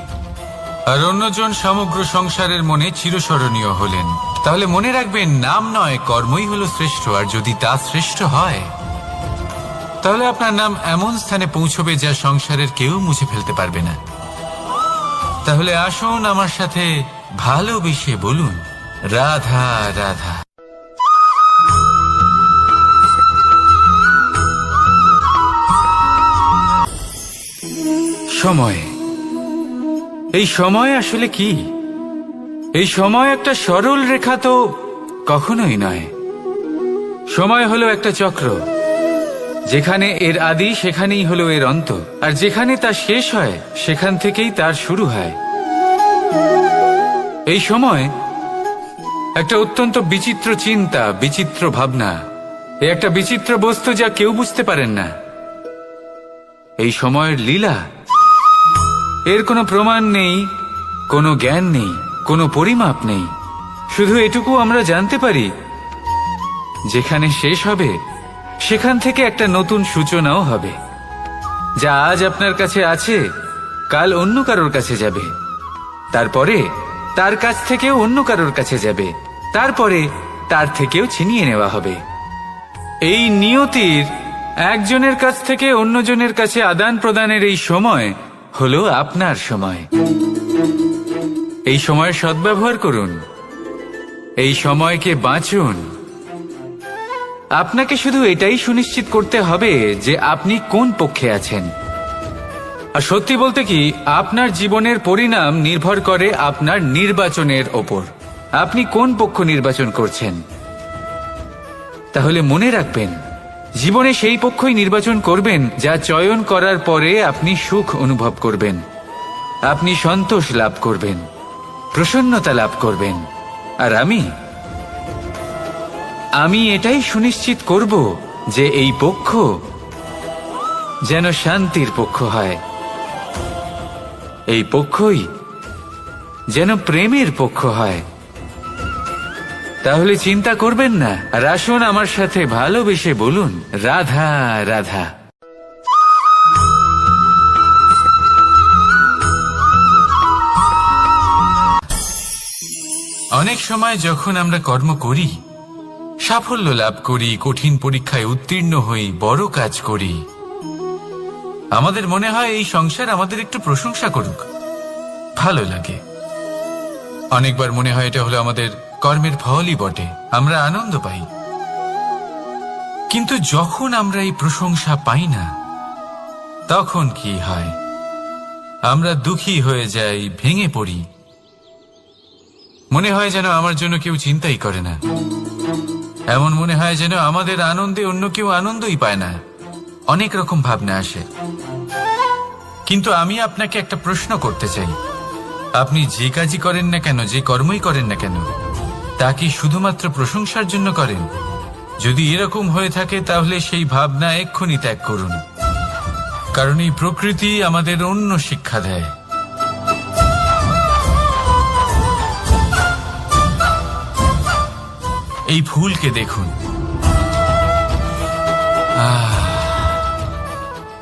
আর অন্যজন সমগ্র সংসারের মনে চিরস্মরণীয় হলেন। তাহলে মনে রাখবেন, নাম নয়, কর্মই হলো শ্রেষ্ঠ। আর যদি তা শ্রেষ্ঠ হয়, তাহলে আপনার নাম এমন স্থানে পৌঁছবে যা সংসারের কেউ মুছে ফেলতে পারবে না। তাহলে আসুন আমার সাথে ভালোবেসে বলুন, রাধা রাধা। সময়। এই সময় আসলে কি? এই সময় একটা সরল রেখা তো কখনোই নয়। সময় হলো একটা চক্র, যেখানে এর আদি সেখানেই হলো এর অন্ত, আর যেখানে তা শেষ হয় সেখান থেকেই তার শুরু হয়। এই সময় একটা অত্যন্ত বিচিত্র চিন্তা, বিচিত্র ভাবনা, এ একটা বিচিত্র বস্তু যা কেউ বুঝতে পারেন না। এই সময়ের লীলা, এর কোনো প্রমাণ নেই, কোনো জ্ঞান নেই, কোনো পরিমাপ নেই। শুধু এটুকু আমরা জানতে পারি, যেখানে শেষ হবে সেখান থেকে একটা নতুন সূচনাও হবে। যা আজ আপনার কাছে আছে, কাল অন্য কারোর কাছে যাবে, তারপরে তার কাছ থেকেও অন্য কারোর কাছে যাবে, তারপরে তার থেকেও ছিনিয়ে নেওয়া হবে। এই নিয়তির একজনের কাছ থেকে অন্যজনের কাছে আদান প্রদানের এই সময় হলো আপনার সময়। এই সময়ের সদ্ব্যবহার করুন, এই সময়কে বাঁচুন। আপনাকে শুধু এটাই সুনিশ্চিত করতে হবে যে আপনি কোন পক্ষে আছেন। আর সত্যি বলতে কি, আপনার জীবনের পরিণাম নির্ভর করে আপনার নির্বাচনের ওপর। আপনি কোন পক্ষ নির্বাচন করছেন। তাহলে মনে রাখবেন, জীবনে সেই পক্ষই নির্বাচন করবেন যা চয়ন করার পরে আপনি সুখ অনুভব করবেন, আপনি সন্তোষ লাভ করবেন, প্রসন্নতা লাভ করবেন। আর আমি এটাই সুনিশ্চিত করব যে এই পক্ষ যেন শান্তির পক্ষ হয়, এই পক্ষই যেন প্রেমের পক্ষ হয়। তাহলে চিন্তা করবেন না, আর আসুন আমার সাথে ভালোবেসে বলুন, রাধা রাধা। অনেক সময় যখন আমরা কর্ম করি, সাফল্য লাভ করি, কঠিন পরীক্ষায় উত্তীর্ণ হই, বড় কাজ করি, আমাদের মনে হয় এই সংসার আমাদের একটু প্রশংসা করুক, ভালো লাগে। অনেকবার মনে হয় এটা হলো আমাদের কর্মের ফলই বটে, আমরা আনন্দ পাই। কিন্তু যখন আমরা এই প্রশংসা পাই না, তখন কি হয়? আমরা দুঃখী হয়ে যাই, ভেঙে পড়ি। মনে হয় যেন আমার জন্য কেউ চিন্তাই করে না। এমন মনে হয় যেন আমাদের আনন্দে অন্য কেউ আনন্দই পায় না। অনেক রকম ভাবনা আসে। কিন্তু আমি আপনাকে একটা প্রশ্ন করতে চাই, আপনি যে কাজই করেন না কেন, যে কর্মই করেন না কেন, তা কি শুধুমাত্র প্রশংসার জন্য করেন? যদি এরকম হয়ে থাকে তাহলে সেই ভাবনা এক্ষুনি ত্যাগ করুন, কারণ এই প্রকৃতি আমাদের অন্য শিক্ষা দেয়। এই ফুলকে দেখুন,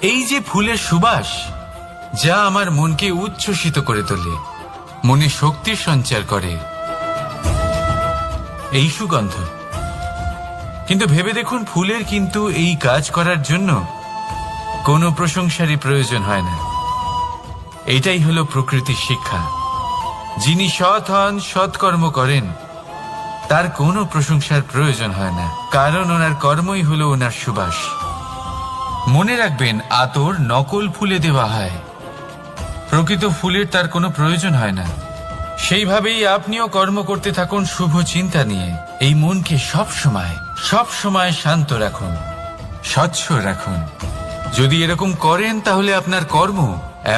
এই যে ফুলের সুবাস, যা আমার মনকে উচ্ছ্বসিত করে তোলে, মনে শক্তির সঞ্চার করে, এই সুগন্ধ। কিন্তু ভেবে দেখুন, ফুলের কিন্তু এই কাজ করার জন্য কোনো প্রশংসারই প্রয়োজন হয় না। এটাই হলো প্রকৃতির শিক্ষা। যিনি সৎ হন, সৎকর্ম করেন, তার কোনো প্রশংসার প্রয়োজন হয় না, কারণ ওনার কর্মই হলো ওনার সুবাস। মনে রাখবেন, আতর নকল ফুলে দেওয়া হয়, প্রকৃত ফুলের তার কোনো প্রয়োজন হয় না। সেইভাবেই আপনিও কর্ম করতে থাকুন শুভ চিন্তা নিয়ে। এই মনকে সব সময় শান্ত রাখুন, স্বচ্ছ রাখুন। যদি এরকম করেন তাহলে আপনার কর্ম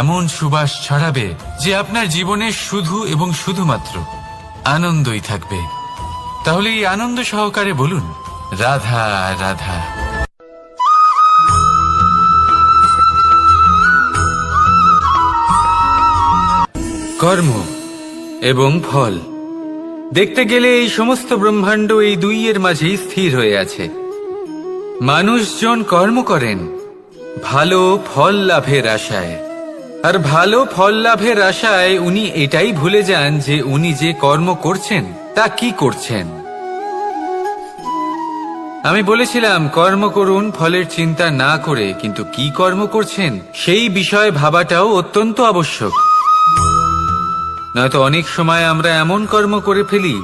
এমন সুবাস ছড়াবে যে আপনার জীবনে শুধু এবং শুধুমাত্র আনন্দই থাকবে। তাহলে এই আনন্দ সহকারে বলুন, রাধা রাধা। কর্ম এবং ফল দেখতে গেলে এই সমস্ত ব্রহ্মাণ্ড এই দুইয়ের মাঝেই স্থির হয়ে আছে। মানুষজন কর্ম করেন ভালো ফল লাভের আশায়, আর ভালো ফল লাভের আশায় উনি এটাই ভুলে যান যে উনি যে কর্ম করছেন তা কি করছেন। আমি বলেছিলাম কর্ম করুন ফলের চিন্তা না করে, কিন্তু কি কর্ম করছেন সেই বিষয়ে ভাবাটাও অত্যন্ত আবশ্যক। নয়তো অনেক সময় আমরা এমন কর্ম করে ফেলি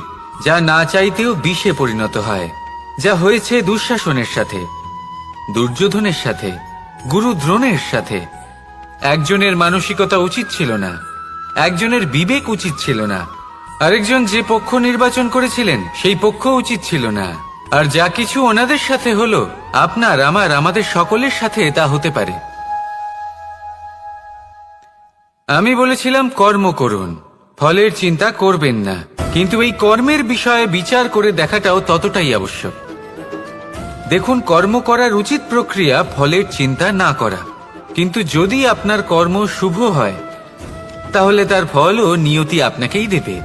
যা না চাইতেও বিষে পরিণত হয়, যা হয়েছে দুঃশাসনের সাথে, দুর্যোধনের সাথে, গুরু দ্রোণের সাথে। একজনের মানসিকতা উচিত ছিল না, একজনের বিবেক উচিত ছিল না, আরেকজন যে পক্ষ নির্বাচন করেছিলেন সেই পক্ষ উচিত ছিল না। আর যা কিছু ওনাদের সাথে হলো, আপনার আমাদের সকলের সাথে তা হতে পারে। আমি বলেছিলাম কর্ম করুন, ফলের চিন্তা করবেন না, কিন্তু এই কর্মের বিষয়ে বিচার করে দেখাটাও ততটাই আবশ্যক। দেখুন, কর্ম করার উচিত প্রক্রিয়া ফলের চিন্তা না করা, কিন্তু যদি আপনার কর্ম শুভ হয় তাহলে তার ফলও নিয়তি আপনাকেই দেবে।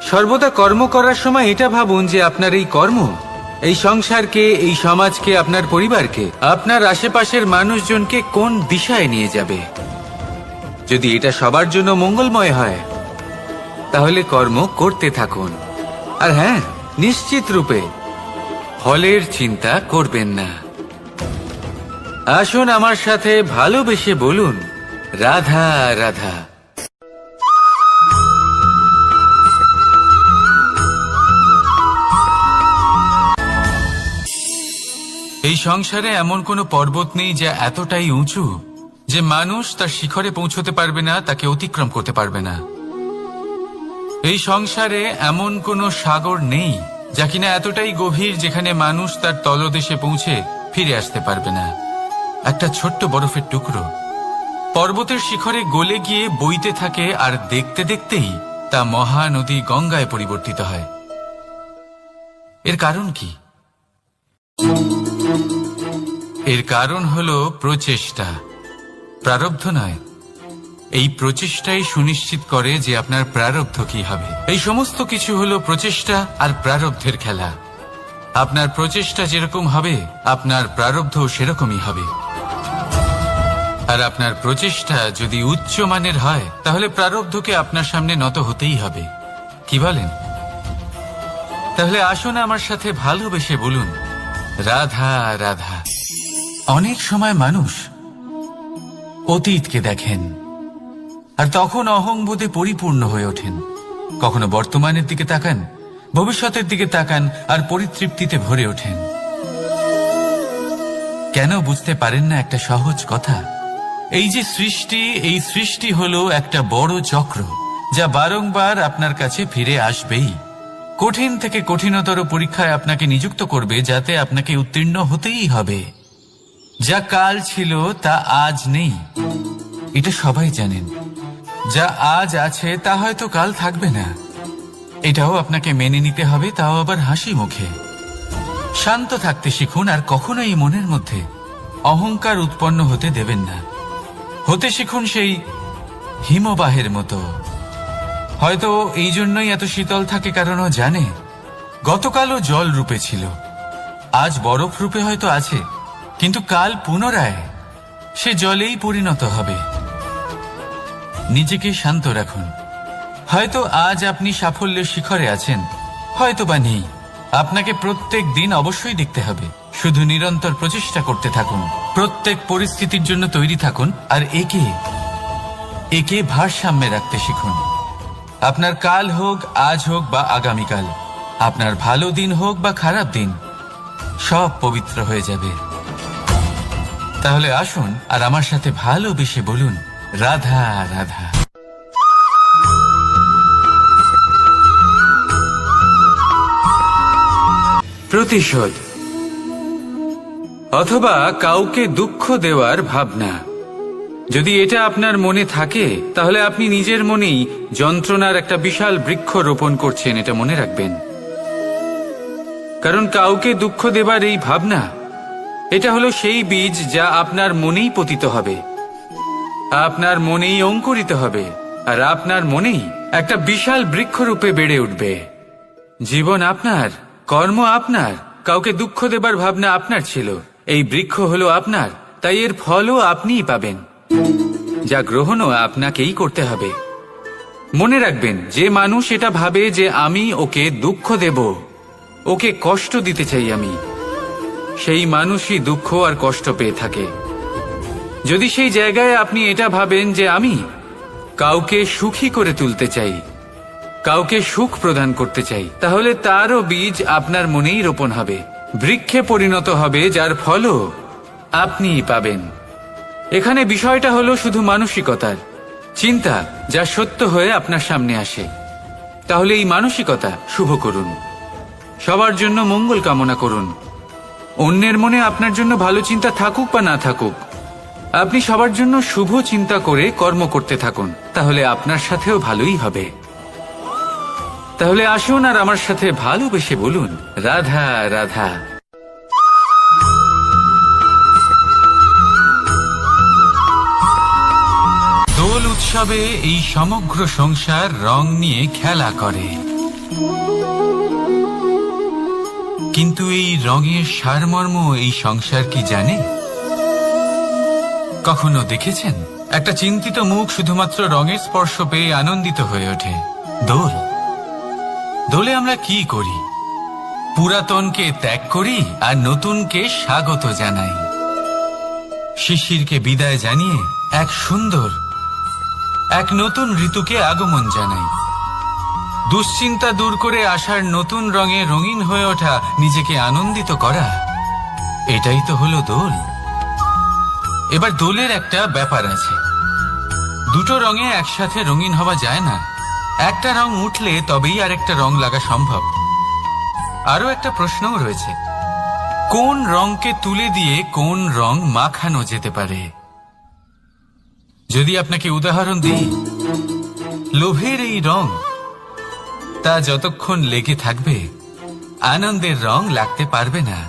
সর্বদা কর্ম করার সময় এটা ভাবুন যে আপনার এই কর্ম এই সংসারকে, এই সমাজকে, আপনার পরিবারকে, আপনার আশেপাশের মানুষজনকে কোন দিশায় নিয়ে যাবে। যদি এটা সবার জন্য মঙ্গলময় হয় তাহলে কর্ম করতে থাকুন। আর হ্যাঁ, নিশ্চিত রূপে ফলের চিন্তা করবেন না। আসুন আমার সাথে ভালোবেসে বলুন, রাধা রাধা। এই সংসারে এমন কোনো পর্বত নেই যা এতটাই উঁচু যে মানুষ তার শিখরে পৌঁছতে পারবে না, তাকে অতিক্রম করতে পারবে না। এই সংসারে এমন কোনো সাগর নেই যা কিনা এতটাই গভীর যেখানে মানুষ তার তলদেশে পৌঁছে ফিরে আসতে পারবে না। একটা ছোট্ট বরফের টুকরো পর্বতের শিখরে গলে গিয়ে বইতে থাকে, আর দেখতে দেখতেই তা মহানদী গঙ্গায় পরিবর্তিত হয়। এর কারণ কি? এর কারণ হলো প্রচেষ্টা, প্রারব্ধ নয়। এই প্রচেষ্টাই সুনিশ্চিত করে যে আপনার প্রারব্ধ কি হবে। এই সমস্ত কিছু হলো প্রচেষ্টা আর প্রারব্ধের খেলা। আপনার প্রচেষ্টা যেরকম হবে আপনার প্রারব্ধ সেরকমই হবে। আর আপনার প্রচেষ্টা যদি উচ্চ মানের হয় তাহলে প্রারব্ধকে আপনার সামনে নত হতেই হবে। কি বলেন? তাহলে আসুন আমার সাথে ভালোবেসে বলুন, রাধা রাধা। অনেক সময় মানুষ অতীতকে দেখেন আর তখন অহংবোধে পরিপূর্ণ হয়ে ওঠেন। কখনো বর্তমানের দিকে তাকান ভবিষ্যতের দিকে তাকান আর পরিতৃপ্তিতে ভরে ওঠেন। কেন বুঝতে পারেন না একটা সহজ কথা? এই যে সৃষ্টি, এই সৃষ্টি হলো একটা বড় চক্র যা বারংবার আপনার কাছে ফিরে আসবেই। কঠিন থেকে কঠিনতর পরীক্ষায় আপনাকে নিযুক্ত করবে, যাতে আপনাকে উত্তীর্ণ হতেই হবে। যা কাল ছিল তা আজ নেই, এটা সবাই জানেন। যা আজ আছে তা হয়তো কাল থাকবে না, এটাও আপনাকে মেনে নিতে হবে, তাও আবার হাসি মুখে। শান্ত থাকতে শিখুন আর কখনোই মনের মধ্যে অহংকার উৎপন্ন হতে দেবেন না। হতে শিখুন সেই হিমবাহের মতো। হয়তো এই জন্যই এত শীতল থাকে, কারণ ও জানে গতকালও জল রূপে ছিল, আজ বরফ রূপে হয়তো আছে, কিন্তু কাল পুনরায় সে জলেই পরিণত হবে। নিজেকে শান্ত রাখুন। হয়তো আজ আপনি সাফল্যের শিখরে আছেন, হয়তো বা নেই। আপনাকে প্রত্যেক দিন অবশ্যই দেখতে হবে। শুধু নিরন্তর প্রচেষ্টা করতে থাকুন, প্রত্যেক পরিস্থিতির জন্য তৈরি থাকুন, আর একে ভারসাম্যে রাখতে শিখুন। আপনার কাল হোক, আজ হোক বা আগামীকাল, আপনার ভালো দিন হোক বা খারাপ দিন, সব পবিত্র হয়ে যাবে। তাহলে আসুন আর আমার সাথে ভালোবেসে বলুন, রাধা রাধা। প্রতিশোধ অথবা কাউকে দুঃখ দেওয়ার ভাবনা, যদি এটা আপনার মনে থাকে, তাহলে আপনি নিজের মনেই যন্ত্রণার একটা বিশাল বৃক্ষ রোপণ করছেন, এটা মনে রাখবেন। কারণ কাউকে দুঃখ দেবার এই ভাবনা, এটা হলো সেই বীজ যা আপনার মনেই পতিত হবে, আপনার মনেই অঙ্কুরিত হবে, আর আপনার মনেই একটা বিশাল বৃক্ষরূপে বেড়ে উঠবে। জীবন আপনার, কর্ম আপনার, কাউকে দুঃখ দেবার ভাবনা আপনার ছিল, এই বৃক্ষ হলো আপনার, তাই এর ফলও আপনিই পাবেন, যা গ্রহণও আপনাকেই করতে হবে। মনে রাখবেন, যে মানুষ এটা ভাবে যে আমি ওকে দুঃখ দেব, ওকে কষ্ট দিতে চাই আমি, সেই মানুষই দুঃখ আর কষ্ট পেয়ে থাকে। যদি সেই জায়গায় আপনি এটা ভাবেন যে আমি কাউকে সুখী করে তুলতে চাই, কাউকে সুখ প্রদান করতে চাই, তাহলে তারও বীজ আপনার মনেই রোপণ হবে, বৃক্ষে পরিণত হবে, যার ফলও আপনিই পাবেন। এখানে বিষয়টা হলো শুধু মানসিকতার চিন্তা, যা সত্য হয়ে আপনার সামনে আসে। তাহলে এই মানসিকতা শুভ করুন, সবার জন্য মঙ্গল কামনা করুন। অন্যের মনে আপনার জন্য ভালো চিন্তা থাকুক বা না থাকুক, আপনি সবার জন্য শুভ চিন্তা করে কর্ম করতে থাকুন, তাহলে আপনার সাথেও ভালোই হবে। তাহলে আসুন আর আমার সাথে ভালোবেসে বলুন, রাধা রাধা। দোল উৎসবে এই সমগ্র সংসার রং নিয়ে খেলা করে, কিন্তু এই রঙের সারমর্ম এই সংসার কি জানে? কখনো দেখেছেন একটা চিন্তিত মুখ শুধুমাত্র রঙের স্পর্শ পেয়ে আনন্দিত হয়ে ওঠে? দোলে আমরা কি করি? পুরাতনকে ত্যাগ করি আর নতুনকে স্বাগত জানাই। শিশিরকে বিদায় জানিয়ে এক নতুন ঋতুকে আগমন জানাই। দুশ্চিন্তা দূর করে আসার নতুন রঙে রঙিন হয়ে ওঠা, নিজেকে আনন্দিত করা, এটাই তো হলো দোল। এবার দোলের একটা ব্যাপার আছে, দুটো রঙে একসাথে রঙিন হওয়া যায় না। একটা রং উঠলে তবেই আরেকটা রং লাগা সম্ভব। আরো একটা প্রশ্নও রয়েছে, কোন রংকে তুলে দিয়ে কোন রং মাখানো যেতে পারে? যদি আপনাকে উদাহরণ দিই, লোভের এই রং, তা যতক্ষণ লেগে থাকবে আনন্দের রং লাগতে পারবে না,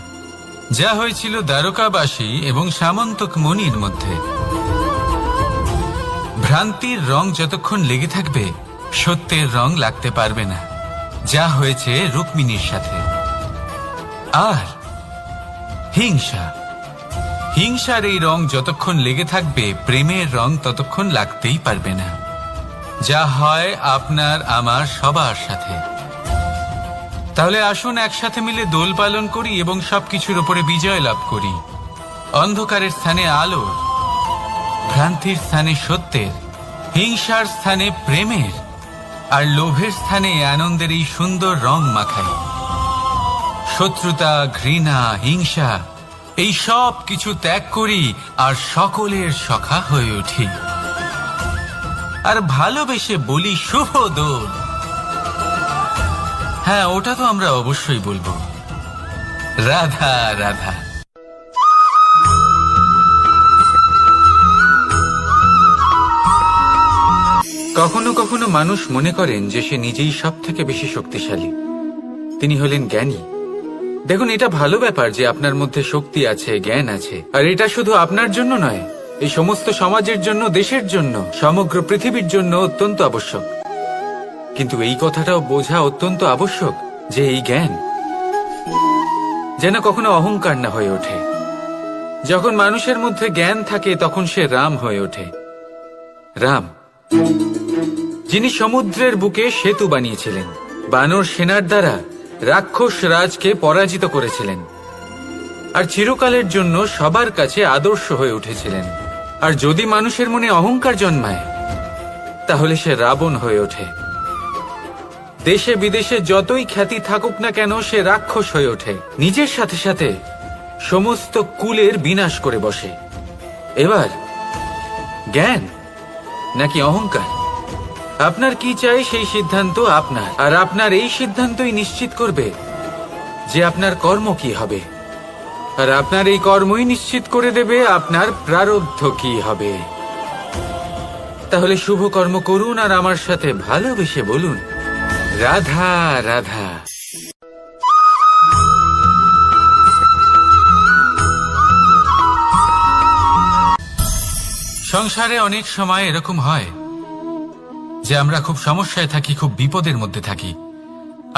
যা হয়েছিল দ্বারকাবাসী এবং সামন্তক মণির মধ্যে। ভ্রান্তির রং যতক্ষণ লেগে থাকবে সত্যের রং লাগতে পারবে না, যা হয়েছে রুক্মিণীর সাথে। আর হিংসার এই রং যতক্ষণ লেগে থাকবে প্রেমের রং ততক্ষণ লাগতেই পারবে না, যা হয় আপনার আমার সবার সাথে। তাহলে আসুন একসাথে মিলে দোল পালন করি এবং সবকিছুর উপরে বিজয় লাভ করি। অন্ধকারের স্থানে আলোর, ভ্রান্তির স্থানে সত্যের, হিংসার স্থানে প্রেমের, আর লোভের স্থানে আনন্দের এই সুন্দর রং মাখাই। শত্রুতা, ঘৃণা, হিংসা এই সব কিছু ত্যাগ করি আর সকলের সখা হয়ে উঠি। আর ভালোবেসে বলি শুভ দোল। হ্যাঁ, ওটা তো আমরা অবশ্যই বলবো, রাধা রাধা। কখনো কখনো মানুষ মনে করেন যে সে নিজেই সব থেকে বেশি শক্তিশালী, তিনি হলেন জ্ঞানী। দেখুন, এটা ভালো ব্যাপার যে আপনার মধ্যে শক্তি আছে, জ্ঞান আছে, আর এটা শুধু আপনার জন্য নয়, এই সমস্ত সমাজের জন্য, দেশের জন্য, সমগ্র পৃথিবীর জন্য অত্যন্ত আবশ্যক। কিন্তু এই কথাটাও বোঝা অত্যন্ত আবশ্যক যে এই জ্ঞান যেন কখনো অহংকার না হয়ে ওঠে। যখন মানুষের মধ্যে জ্ঞান থাকে তখন সে রাম হয়ে ওঠে। রাম, যিনি সমুদ্রের বুকে সেতু বানিয়েছিলেন, বানর সেনার দ্বারা রাক্ষস রাজকে পরাজিত করেছিলেন, আর চিরকালের জন্য সবার কাছে আদর্শ হয়ে উঠেছিলেন। আর যদি মানুষের মনে অহংকার জন্মায় তাহলে সে রাবণ হয়ে ওঠে। দেশে বিদেশে যতই খ্যাতি থাকুক না কেন, সে রাক্ষস হয়ে ওঠে, নিজের সাথে সাথে সমস্ত কুলের বিনাশ করে বসে। এবার জ্ঞান নাকি অহংকার, আপনার কি চাই সেই সিদ্ধান্ত আপনার, আর আপনার এই সিদ্ধান্তই নিশ্চিত করবে যে আপনার কর্ম কি হবে, আর আপনার এই কর্মই নিশ্চিত করে দেবে আপনার প্রারব্ধ কি হবে। তাহলে শুভ কর্ম করুন আর আমার সাথে ভালোবেসে বলুন, রাধা রাধা। সংসারে অনেক সময় এরকম হয় যে আমরা খুব সমস্যায় থাকি, খুব বিপদের মধ্যে থাকি,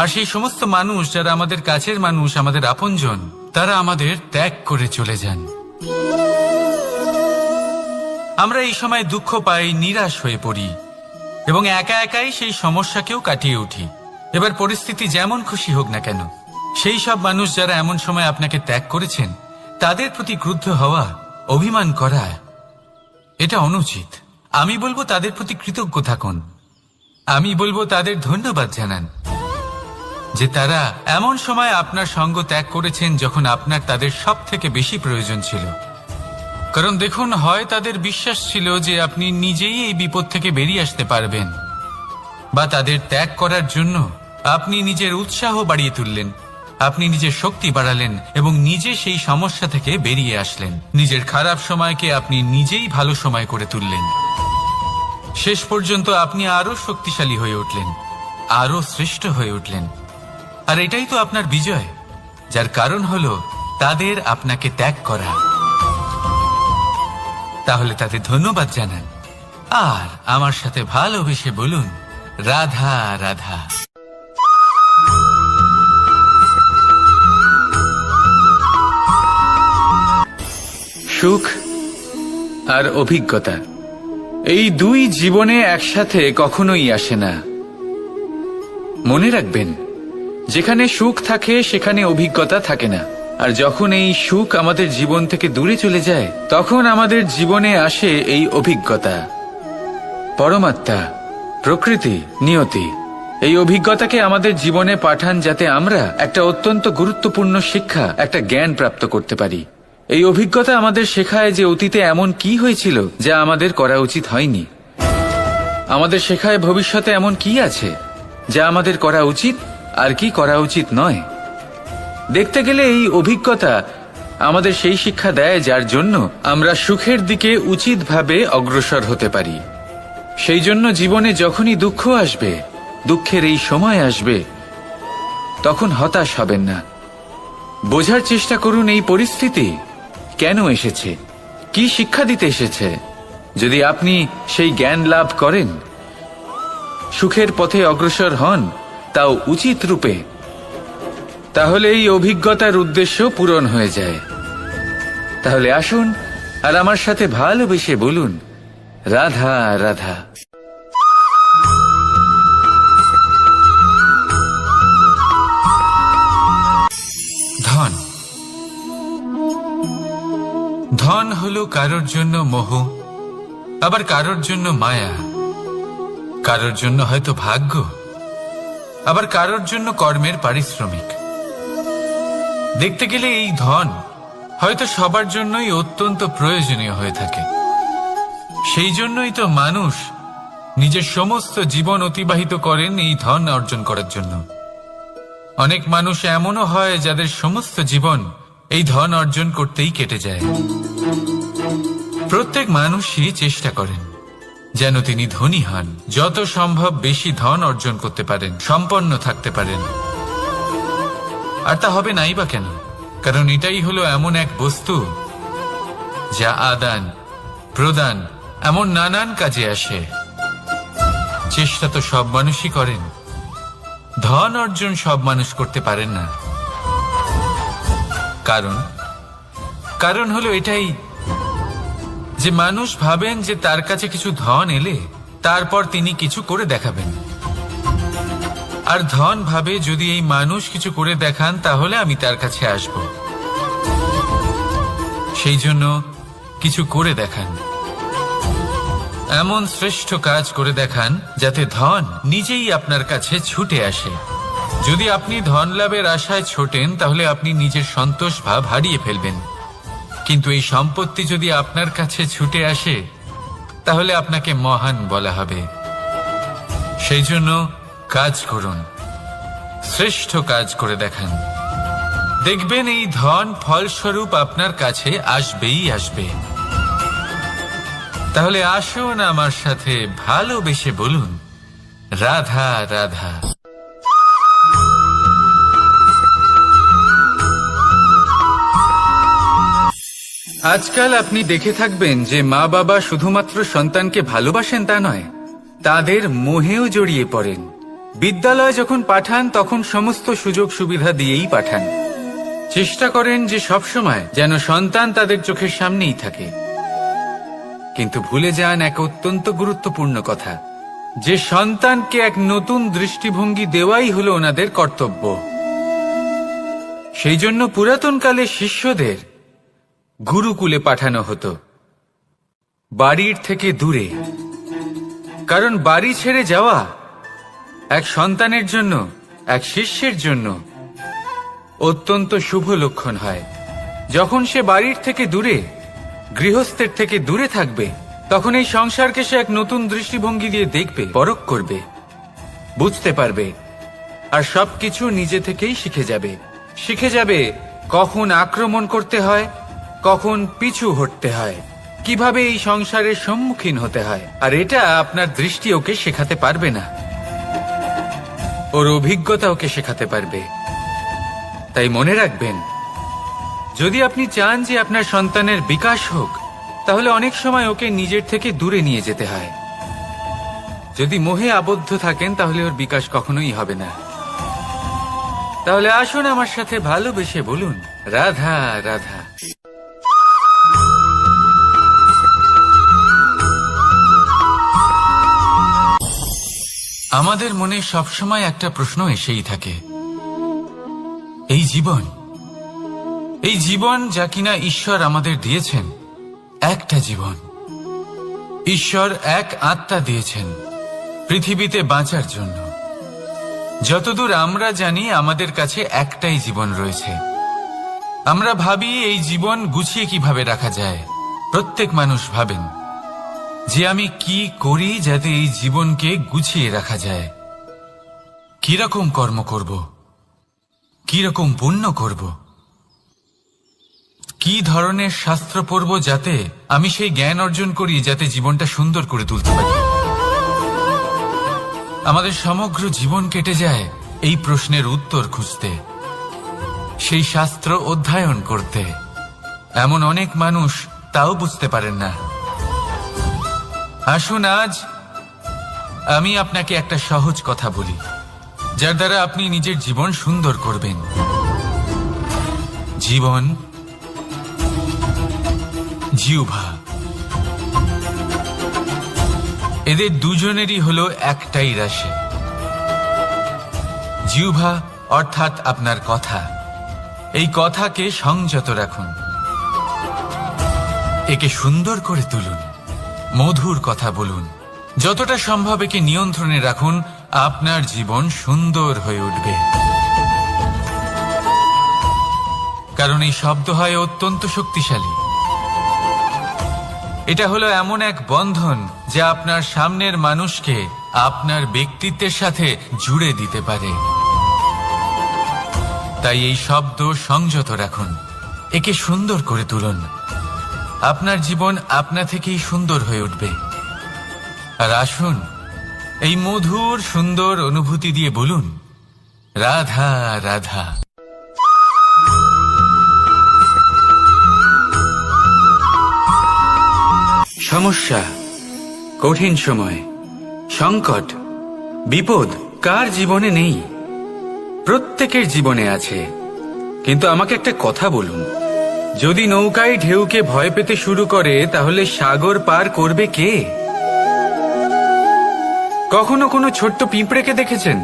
আর সেই সমস্ত মানুষ যারা আমাদের কাছের মানুষ, আমাদের আপনজন, তারা আমাদের ত্যাগ করে চলে যান। আমরা এই সময় দুঃখ পাই, নিরাশ হয়ে পড়ি এবং একা একাই সেই সমস্যাকেও কাটিয়ে উঠি। এবার পরিস্থিতি যেমন খুশি হোক না কেন, সেই সব মানুষ যারা এমন সময় আপনাকে ত্যাগ করেছেন তাদের প্রতি ক্রুদ্ধ হওয়া, অভিমান করা, এটা অনুচিত। আমি বলবো তাদের প্রতি কৃতজ্ঞ থাকুন। আমি বলবো তাদের ধন্যবাদ জানান যে তারা এমন সময় আপনার সঙ্গ ত্যাগ করেছেন যখন আপনার তাদের সব থেকে বেশি প্রয়োজন ছিল। কারণ দেখুন, হয় তাদের বিশ্বাস ছিল যে আপনি নিজেই এই বিপদ থেকে বেরিয়ে আসতে পারবেন, বা তাদের ত্যাগ করার জন্য আপনি নিজের উৎসাহ বাড়িয়ে তুললেন, আপনি নিজের শক্তি বাড়ালেন এবং নিজে সেই সমস্যা থেকে বেরিয়ে আসলেন। নিজের খারাপ সময়কে আপনি নিজেই ভালো সময় করে তুললেন। শেষ পর্যন্ত আপনি আরো শক্তিশালী হয়ে উঠলেন, আরো শ্রেষ্ঠ হয়ে উঠলেন। আর এটাই তো আপনার বিজয়, যার কারণ হলো তাদের আপনাকে ত্যাগ করা। তাহলে তাদের ধন্যবাদ জানান আর আমার সাথে ভালোবেসে বলুন, রাধা রাধা। সুখ আর অভিজ্ঞতা, এই দুই জীবনে একসাথে কখনোই আসে না। মনে রাখবেন, যেখানে সুখ থাকে সেখানে অভিজ্ঞতা থাকে না। আর যখন এই সুখ আমাদের জীবন থেকে দূরে চলে যায়, তখন আমাদের জীবনে আসে এই অভিজ্ঞতা। পরমাত্মা, প্রকৃতি, নিয়তি এই অভিজ্ঞতাকে আমাদের জীবনে পাঠান যাতে আমরা একটা অত্যন্ত গুরুত্বপূর্ণ শিক্ষা, একটা জ্ঞান প্রাপ্ত করতে পারি। এই অভিজ্ঞতা আমাদের শেখায় যে অতীতে এমন কি হয়েছিল যা আমাদের করা উচিত হয়নি। আমাদের শেখায় ভবিষ্যতে এমন কি আছে যা আমাদের করা উচিত আর কি করা উচিত নয়। দেখতে গেলে এই অভিজ্ঞতা আমাদের সেই শিক্ষা দেয় যার জন্য আমরা সুখের দিকে উচিতভাবে অগ্রসর হতে পারি। সেই জন্য জীবনে যখনই দুঃখ আসবে, দুঃখের এই সময় আসবে, তখন হতাশ হবেন না। বোঝার চেষ্টা করুন এই পরিস্থিতি কেন এসেছে, কি শিক্ষা দিতে এসেছে। যদি আপনি সেই জ্ঞান লাভ করেন, সুখের পথে অগ্রসর হন, তাও উচিত রূপে, তাহলে এই অভিজ্ঞতার উদ্দেশ্য পূরণ হয়ে যায়। তাহলে আসুন আর আমার সাথে ভালোবেসে বলুন, রাধা রাধা। ধন, ধন হলো কারোর জন্য মোহ, আবার কারোর জন্য মায়া, কারোর জন্য হয়তো ভাগ্য, আবার কারোর জন্য কর্মের পারিশ্রমিক। দেখতে গেলে এই ধন হয়তো সবার জন্যই অত্যন্ত প্রয়োজনীয় হয়ে থাকে। সেই জন্যই তো মানুষ নিজের সমস্ত জীবন অতিবাহিত করেন এই ধন অর্জন করার জন্য। অনেক মানুষ এমনও হয় যাদের সমস্ত জীবন এই ধন অর্জন করতেই কেটে যায়। প্রত্যেক মানুষই চেষ্টা করেন যেন তিনি ধনী হন, যত সম্ভব বেশি ধন অর্জন করতে পারেন, সম্পন্ন থাকতে পারেন। আর তা হবে নাই বা কেন? কারণ এটাই হলো এমন এক বস্তু যা আদান প্রদান এমন নানান কাজে আসে। চেষ্টা তো সব মানুষই করেন, ধন অর্জন সব মানুষ করতে পারেন না। কারণ হলো এটাই যে মানুষ ভাবেন যে তার কাছে কিছু ধন এলে তারপর তিনি কিছু করে দেখাবেন, আর ধন ভাবে যদি এই মানুষ কিছু করে দেখান তাহলে আমি তার কাছে আসব। সেই জন্য কিছু করে দেখান, এমন শ্রেষ্ঠ কাজ করে দেখান যাতে ধন নিজেই আপনার কাছে ছুটে আসে। যদি আপনি ধন লাভের আশায় ছোটেন তাহলে আপনি নিজের সন্তোষ ভাব হারিয়ে ফেলবেন, কিন্তু এই সম্পত্তি যদি আপনার কাছে ছুটে আসে তাহলে আপনাকে মহান বলা হবে। সেই জন্য কাজ করুন, শ্রেষ্ঠ কাজ করে দেখান, দেখবেন এই ধন ফলস্বরূপ আপনার কাছে আসবেই আসবে। তাহলে আসুন আমার সাথে ভালোবেসে বলুন, রাধা রাধা। আজকাল আপনি দেখে থাকবেন যে মা বাবা শুধুমাত্র সন্তানকে ভালোবাসেন তা নয়, তাদের মোহেও জড়িয়ে পড়েন। বিদ্যালয়ে যখন পাঠান তখন সমস্ত সুযোগ সুবিধা দিয়েই পাঠান। চেষ্টা করেন যে সবসময় যেন সন্তান তাদের চোখের সামনেই থাকে, কিন্তু ভুলে যান এক অত্যন্ত গুরুত্বপূর্ণ কথা, যে সন্তানকে এক নতুন দৃষ্টিভঙ্গি দেওয়াই হলো ওনাদের কর্তব্য। সেই জন্য পুরাতনকালে শিষ্যদের গুরুকুলে পাঠানো হতো, বাড়ির থেকে দূরে। কারণ বাড়ি ছেড়ে যাওয়া এক সন্তানের জন্য, এক শিষ্যের জন্য অত্যন্ত শুভ লক্ষণ হয়। যখন সে বাড়ির থেকে দূরে, গৃহস্থের থেকে দূরে থাকবে, তখন এই সংসারকে সে এক নতুন দৃষ্টিভঙ্গি দিয়ে দেখবে, পরখ করবে, বুঝতে পারবে, আর সবকিছু নিজে থেকেই শিখে যাবে কখন আক্রমণ করতে হয়, কখন পিছু হটতে হয়, কিভাবে এই সংসারের সম্মুখীন হতে হয়। আর এটা আপনার দৃষ্টি ওকে শেখাতে পারবে না, ওর অভিজ্ঞতা ওকে শেখাতে পারবে। তাই মনে রাখবেন, যদি আপনি চান যে আপনার সন্তানের বিকাশ হোক, তাহলে অনেক সময় ওকে নিজের থেকে দূরে নিয়ে যেতে হয়। যদি মোহে আবদ্ধ থাকেন তাহলে ওর বিকাশ কখনোই হবে না। তাহলে আসুন আমার সাথে ভালোবেসে বলুন, রাধা রাধা। আমাদের মনে সবসময় একটা প্রশ্ন এসেই থাকে, এই জীবন যা কিনা ঈশ্বর আমাদের দিয়েছেন, একটা জীবন। ঈশ্বর এক আত্মা দিয়েছেন পৃথিবীতে বাঁচার জন্য। যতদূর আমরা জানি আমাদের কাছে একটাই জীবন রয়েছে। আমরা ভাবি এই জীবন গুছিয়ে কিভাবে রাখা যায়। প্রত্যেক মানুষ ভাবেন যে আমি কি করি যাতে এই জীবনকে গুছিয়ে রাখা যায়, কিরকম কর্ম করব, কিরকম পুণ্য করব, কি ধরনের শাস্ত্র পড়ব যাতে আমি সেই জ্ঞান অর্জন করি যাতে জীবনটা সুন্দর করে তুলতে পারি। আমাদের সমগ্র জীবন কেটে যায় এই প্রশ্নের উত্তর খুঁজতে, সেই শাস্ত্র অধ্যয়ন করতে। এমন অনেক মানুষ তাও বুঝতে পারেন না। আসুন আজ আমি আপনাকে একটা সহজ কথা বলি, যার দ্বারা আপনি নিজের জীবন সুন্দর করবেন। জীবন, জিহ্বা, এদের দুজনেরই হলো একটাই রাশি। জিহ্বা অর্থাৎ আপনার কথা, এই কথাকে সংযত রাখুন, একে সুন্দর করে তুলুন, মধুর কথা বলুন, যতটা সম্ভব একে নিয়ন্ত্রণে রাখুন, আপনার জীবন সুন্দর হয়ে উঠবে। কারণ এই শব্দ হয় অত্যন্ত শক্তিশালী। এটা হলো এমন এক বন্ধন যা আপনার সামনের মানুষকে আপনার ব্যক্তিত্বের সাথে জুড়ে দিতে পারে। তাই এই শব্দ সংযত রাখুন, একে সুন্দর করে তুলুন। আপনার জীবন আপনা থেকেই সুন্দর হয়ে উঠবে। আর আসুন, এই মধুর সুন্দর অনুভূতি দিয়ে বলুন, রাধা রাধা। সমস্যা, কঠিন সময়, সংকট, বিপদ কার জীবনে নেই? প্রত্যেকের জীবনে আছে। কিন্তু আমাকে একটা কথা বলুন, যদি নৌকায় ঢেউকে ভয় পেতে শুরু করে তাহলে সাগর পার করবে কে? কখনো কোনো ছোট্ট পিঁপড়েকে দেখেছেন,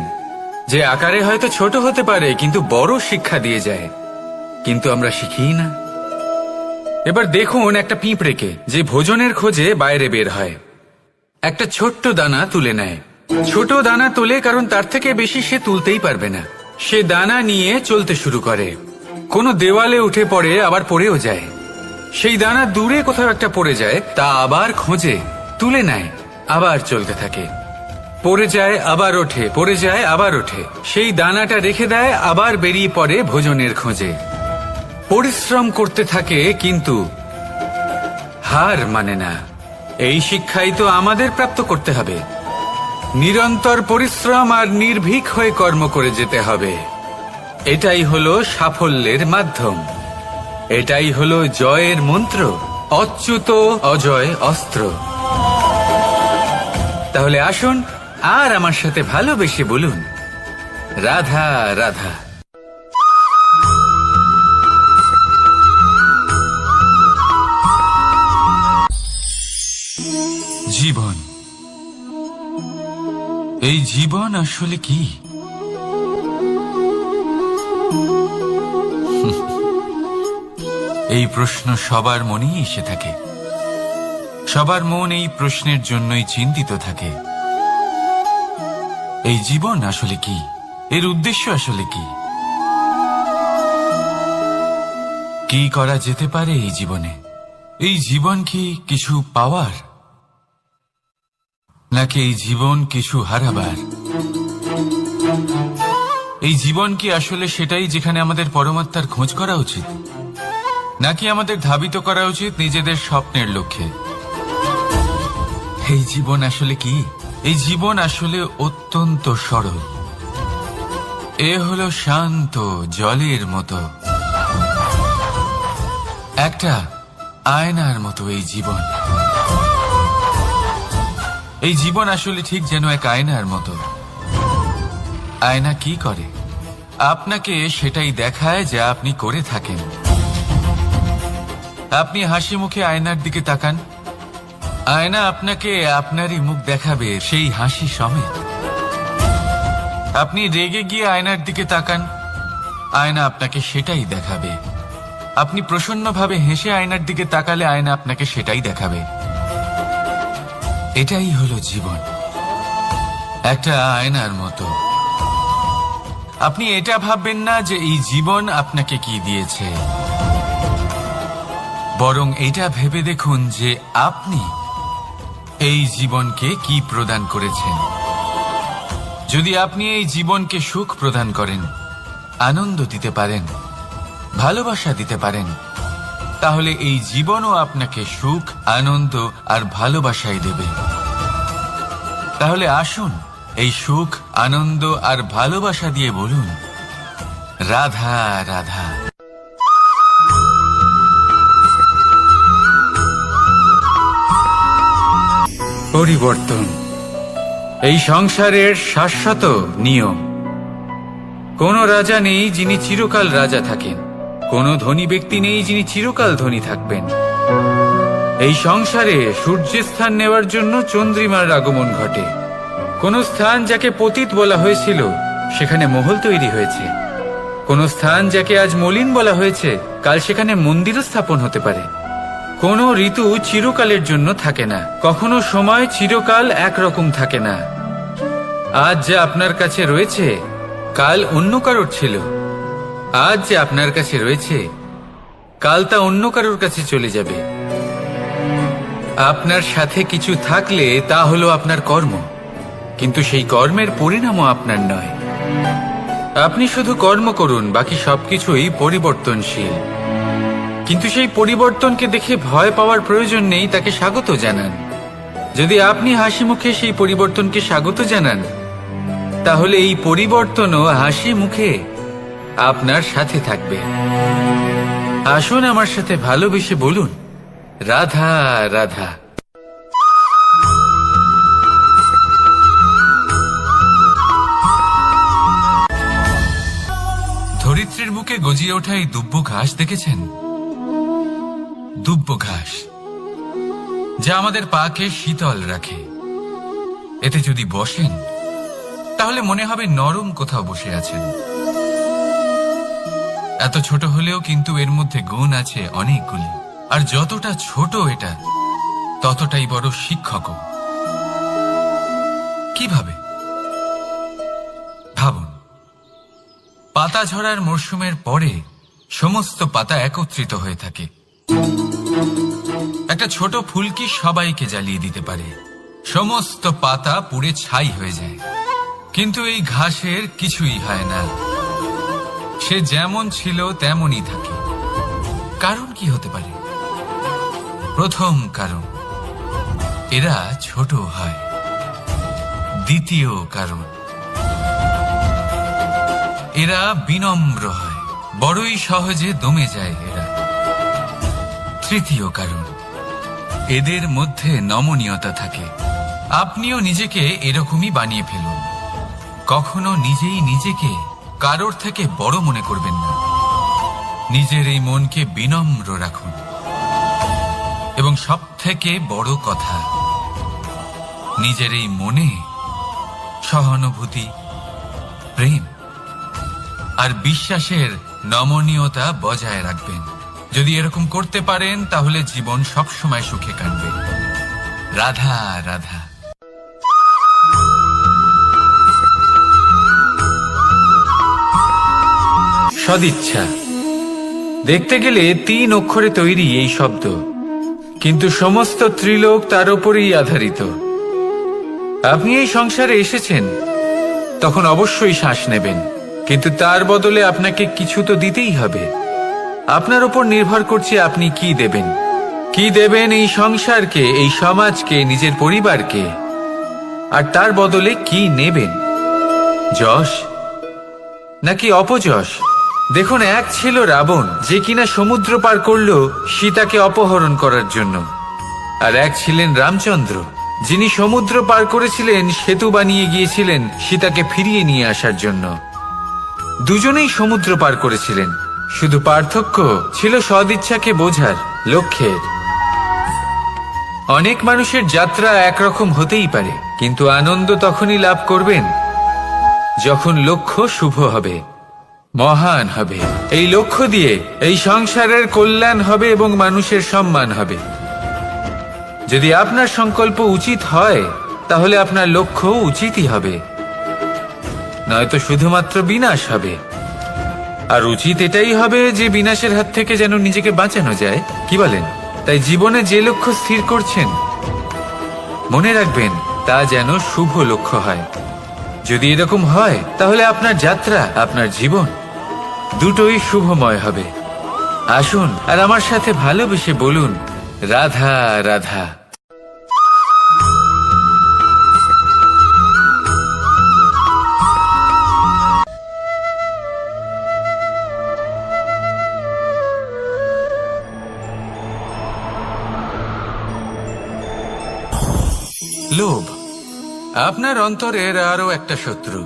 যে আকারে হয়তো ছোট হতে পারে কিন্তু বড় শিক্ষা দিয়ে যায়? কিন্তু আমরা শিখি না। এবার দেখুন একটা পিঁপড়েকে, যে ভোজনের খোঁজে বাইরে বের হয়, একটা ছোট্ট দানা তুলে নেয়। ছোট দানা তোলে কারণ তার থেকে বেশি সে তুলতেই পারবে না। সে দানা নিয়ে চলতে শুরু করে, কোনো দেওয়ালে উঠে পড়ে, আবার পড়েও যায়। সেই দানা দূরে কোথাও একটা পড়ে যায়, তা আবার খোঁজে, তুলে নেয়, আবার চলতে থাকে। পড়ে যায় আবার ওঠে, পড়ে যায় আবার ওঠে। সেই দানাটা রেখে দেয়, আবার বেরিয়ে পড়ে ভোজনের খোঁজে। পরিশ্রম করতে থাকে কিন্তু হার মানে না। এই শিক্ষাই তো আমাদের প্রাপ্ত করতে হবে। নিরন্তর পরিশ্রম আর নির্ভীক হয়ে কর্ম করে যেতে হবে। এটাই হলো সাফল্যের মাধ্যম, এটাই হলো জয়ের মন্ত্র, অচ্যুত অজয় অস্ত্র। তাহলে আসুন আর আমার সাথে ভালোবেসে বলুন, রাধা রাধা। জীবন, এই জীবন আসলে কি? এই প্রশ্ন সবার মনেই এসে থাকে। সবার মন এই প্রশ্নের জন্যই চিন্তিত থাকে। এই জীবন আসলে কি? এর উদ্দেশ্য আসলে কি? কি করা যেতে পারে এই জীবনে? এই জীবন কি কিছু পাওয়ার, নাকি এই জীবন কিছু হারাবার? এই জীবন কি আসলে সেটাই যেখানে আমাদের পরমাত্মার খোঁজ করা উচিত, নাকি আমাদের ধাবিত করা উচিত নিজেদের স্বপ্নের লক্ষ্যে? এই জীবন আসলে কি? এই জীবন আসলে অত্যন্ত সরল। এ হলো শান্ত জলের মতো, একটা আয়নার মতো এই জীবন। এই জীবন আসলে ঠিক যেন এক আয়নার মতো। আয়না কি করে? আপনাকে সেটাই দেখায় যা আপনি করে থাকেন। আপনি হাসি মুখে আয়নার দিকে তাকান, আয়না আপনাকে আপনারই মুখ দেখাবে সেই হাসি সমেত। আপনি রেগে গিয়ে আয়নার দিকে তাকান, আয়না আপনাকে সেটাই দেখাবে। আপনি প্রসন্নভাবে হেসে আয়নার দিকে তাকালে আয়না আপনাকে সেটাই দেখাবে। এটাই হলো জীবন, একটা আয়নার মতো। আপনি এটা ভাববেন না যে এই জীবন আপনাকে কি দিয়েছে, বরং এটা ভেবে দেখুন যে আপনি এই জীবনকে কি প্রদান করেছেন। যদি আপনি এই জীবনকে সুখ প্রদান করেন, আনন্দ দিতে পারেন, ভালোবাসা দিতে পারেন, তাহলে এই জীবনও আপনাকে সুখ, আনন্দ আর ভালোবাসাই দেবে। তাহলে আসুন এই সুখ, আনন্দ আর ভালোবাসা দিয়ে বলুন, রাধা রাধা। পরিবর্তন এই সংসারের শাশ্বত নিয়ম। কোন রাজা নেই যিনি চিরকাল রাজা থাকেন, কোন ধনী ব্যক্তি নেই যিনি চিরকাল ধনী থাকবেন। এই সংসারে সূর্যের স্থান নেওয়ার জন্য চন্দ্রিমার আগমন ঘটে। কোন স্থান যাকে পতিত বলা হয়েছিল সেখানে মহল তৈরি হয়েছে। কোন স্থান যাকে আজ মলিন বলা হয়েছে কাল সেখানে মন্দিরও স্থাপন হতে পারে। কোনো ঋতু চিরকালের জন্য থাকে না, কখনো সময় চিরকাল একরকম থাকে না। আজ যা আপনার কাছে রয়েছে কাল অন্য কারোর ছিল, আজ যে আপনার কাছে রয়েছে কাল তা অন্য কারোর কাছে চলে যাবে। আপনার সাথে কিছু থাকলে তা হলো আপনার কর্ম, কিন্তু সেই কর্মের পরিণামও আপনার নয়। আপনি শুধু কর্ম করুন, বাকি সবকিছুই পরিবর্তনশীল। কিন্তু সেই পরিবর্তনকে দেখে ভয় পাওয়ার প্রয়োজন নেই, তাকে স্বাগত জানান। যদি আপনি হাসি মুখে সেই পরিবর্তনকে স্বাগত জানান, তাহলে এই পরিবর্তনও হাসি মুখে আপনার সাথে থাকবে। আসুন আমার সাথে ভালোবেসে বলুন, রাধা রাধা। ধরিত্রীর বুকে গজিয়ে ওঠা এই দুব্ব ঘাস দেখেছেন? দুব্ব ঘাস, যা আমাদের পাকে শীতল রাখে। এতে যদি বসেন তাহলে মনে হবে নরম কোথাও বসে আছেন। এত ছোট হলেও কিন্তু এর মধ্যে গুণ আছে অনেকগুলি, আর যতটা ছোট এটা ততটাই বড় শিক্ষকও। কিভাবে? ভাবুন, পাতা ঝরার মরশুমের পরে সমস্ত পাতা একত্রিত হয়ে থাকে। একটা ছোট ফুলকি সবাইকে জ্বালিয়ে দিতে পারে, সমস্ত পাতা পুড়ে ছাই হয়ে যায়। কিন্তু এই ঘাসের কিছুই হয় না, সে যেমন ছিল তেমনই থাকে। কারণ কি হতে পারে? প্রথম কারণ, এরা ছোট হয়। দ্বিতীয় কারণ, এরা বিনম্র হয়, বড়ই সহজে দমে যায় এরা। তৃতীয় কারণ, এদের মধ্যে নমনীয়তা থাকে। আপনিও নিজেকে এরকমই বানিয়ে ফেলুন। কখনো নিজেই নিজেকে কারোর থেকে বড় মনে করবেন না। নিজের এই মনকে বিনম্র রাখুন। এবং সব থেকে বড় কথা, নিজের এই মনে সহানুভূতি, প্রেম আর বিশ্বাসের নমনীয়তা বজায় রাখবেন। যদি এরকম করতে পারেন তাহলে জীবন সবসময় সুখে কাটবে। রাধা রাধা। সদিচ্ছা, দেখতে গেলে 3 অক্ষরে তৈরি এই শব্দ, কিন্তু সমস্ত ত্রিলোক তার উপরেই আধারিত। আপনি এই সংসারে এসেছেন, তখন অবশ্যই শ্বাস নেবেন, কিন্তু তার বদলে আপনাকে কিছু তো দিতেই হবে। আপনার উপর নির্ভর করছে আপনি কি দেবেন। কি দেবেন এই সংসারকে, এই সমাজকে, নিজের পরিবারকে, আর তার বদলে কি নেবেন? যশ নাকি অপযশ? দেখুন, এক ছিল রাবণ, যে কিনা সমুদ্র পার করল সীতাকে অপহরণ করার জন্য, আর এক ছিলেন রামচন্দ্র, যিনি সমুদ্র পার করেছিলেন, সেতু বানিয়ে গিয়েছিলেন সীতাকে ফিরিয়ে নিয়ে আসার জন্য। দুজনেই সমুদ্র পার করেছিলেন, শুধু পার্থক্য ছিল সদিচ্ছাকে বোঝার, লক্ষ্যের। অনেক মানুষের যাত্রা একরকম হতেই পারে, কিন্তু আনন্দ তখনই লাভ করবেন যখন লক্ষ্য শুভ হবে, মহান হবে। এই লক্ষ্য দিয়ে এই সংসারের কল্যাণ হবে এবং মানুষের সম্মান হবে। যদি আপনার সংকল্প উচিত হয়, তাহলে আপনার লক্ষ্য উচিতই হবে, নয়তো শুধুমাত্র বিনাশ হবে। আর উচিত এটাই হবে যে বিনাশের হাত থেকে যেন নিজেকে বাঁচানো যায়, কি বলেন? তাই জীবনে যে লক্ষ্য স্থির করছেন, মনে রাখবেন তা যেন শুভ লক্ষ্য হয়। যদি এরকম হয়, তাহলে আপনার যাত্রা, আপনার জীবন দুটোই শুভময় হবে। আসুন আর আমার সাথে ভালোবেসে বলুন, রাধা রাধা। লোভ আপনার অন্তরের আরো একটা শত্রু।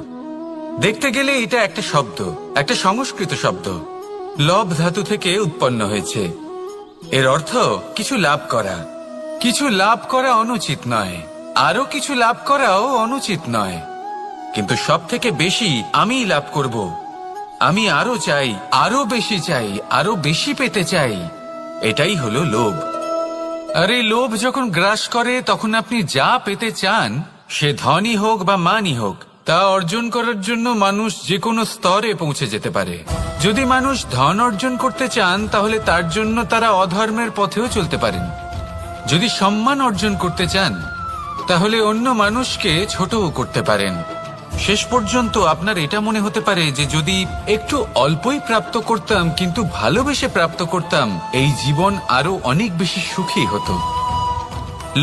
দেখতে গেলে এটা একটা শব্দ, একটা সংস্কৃত শব্দ, লব ধাতু থেকে উৎপন্ন হয়েছে। এর অর্থ কিছু লাভ করা। কিছু লাভ করা অনুচিত নয়, আরো কিছু লাভ করাও অনুচিত নয়, কিন্তু সব থেকে বেশি আমিই লাভ করব, আমি আরো চাই, আরো বেশি চাই, আরো বেশি পেতে চাই, এটাই হলো লোভ। আর এই লোভ যখন গ্রাস করে তখন আপনি যা পেতে চান, সে ধনই হোক বা মানই হোক, তা অর্জন করার জন্য মানুষ যে কোনো স্তরে পৌঁছে যেতে পারে। যদি মানুষ ধন অর্জন করতে চান তাহলে তার জন্য তারা অধর্মের পথেও চলতে পারেন। যদি সম্মান অর্জন করতে চান তাহলে অন্য মানুষকে ছোটও করতে পারেন। শেষ পর্যন্ত আপনার এটা মনে হতে পারে যে যদি একটু অল্পই প্রাপ্ত করতাম কিন্তু ভালোবেসে প্রাপ্ত করতাম, এই জীবন আরো অনেক বেশি সুখী হতো।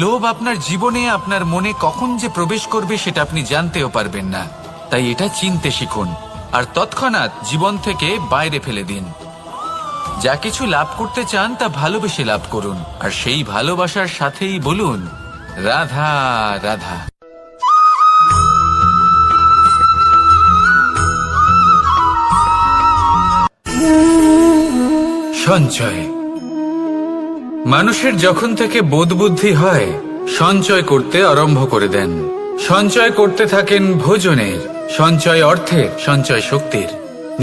লোভ আপনার জীবনে, আপনার মনে কখন যে প্রবেশ করবে সেটা আপনি জানতেও পারবেন না। তাই এটা চিনতে শিখুন আর তৎক্ষণাৎ জীবন থেকে বাইরে ফেলে দিন। যা কিছু লাভ করতে চান তা ভালোবেসে লাভ করুন, আর সেই ভালোবাসার সাথেই বলুন রাধা রাধা। সঞ্চয়। মানুষের যখন থেকে বোধ বুদ্ধি হয় সঞ্চয় করতে আরম্ভ করে দেন। সঞ্চয় করতে থাকেন ভোজনের, সঞ্চয় অর্থের, সঞ্চয় শক্তির।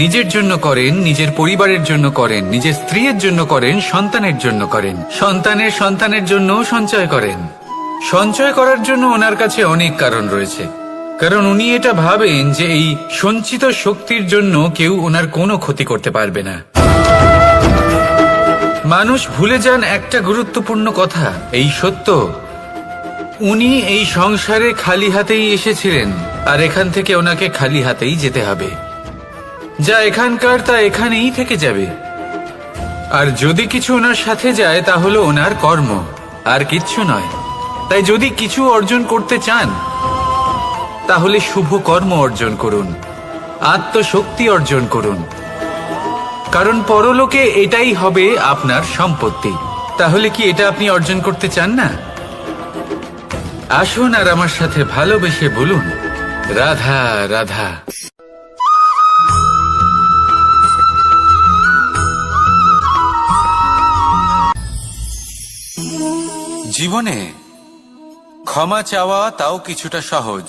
নিজের জন্য করেন, নিজের পরিবারের জন্য করেন, নিজের স্ত্রীর জন্য করেন, সন্তানের জন্য করেন, সন্তানের সন্তানের জন্য সঞ্চয় করেন। সঞ্চয় করার জন্য ওনার কাছে অনেক কারণ রয়েছে, কারণ উনি এটা ভাবেন যে এই সঞ্চিত শক্তির জন্য কেউ ওনার কোনো ক্ষতি করতে পারবে না। মানুষ ভুলে যান একটা গুরুত্বপূর্ণ কথা, এই সত্য, উনি এই সংসারে খালি হাতেই এসেছিলেন আর এখান থেকে ওনাকে খালি হাতেই যেতে হবে। যা এখানকার তা এখানেই থেকে যাবে। আর যদি কিছু ওনার সাথে যায় তা হলো ওনার কর্ম, আর কিচ্ছু নয়। তাই যদি কিছু অর্জন করতে চান তাহলে শুভ কর্ম অর্জন করুন, আত্মশক্তি অর্জন করুন, কারণ পরলোকে এটাই হবে আপনার সম্পত্তি। তাহলে কি এটা আপনি অর্জন করতে চান না? আসুন আর আমার সাথে ভালোবেসে বলুন রাধা রাধা। জীবনে ক্ষমা চাওয়া তাও কিছুটা সহজ,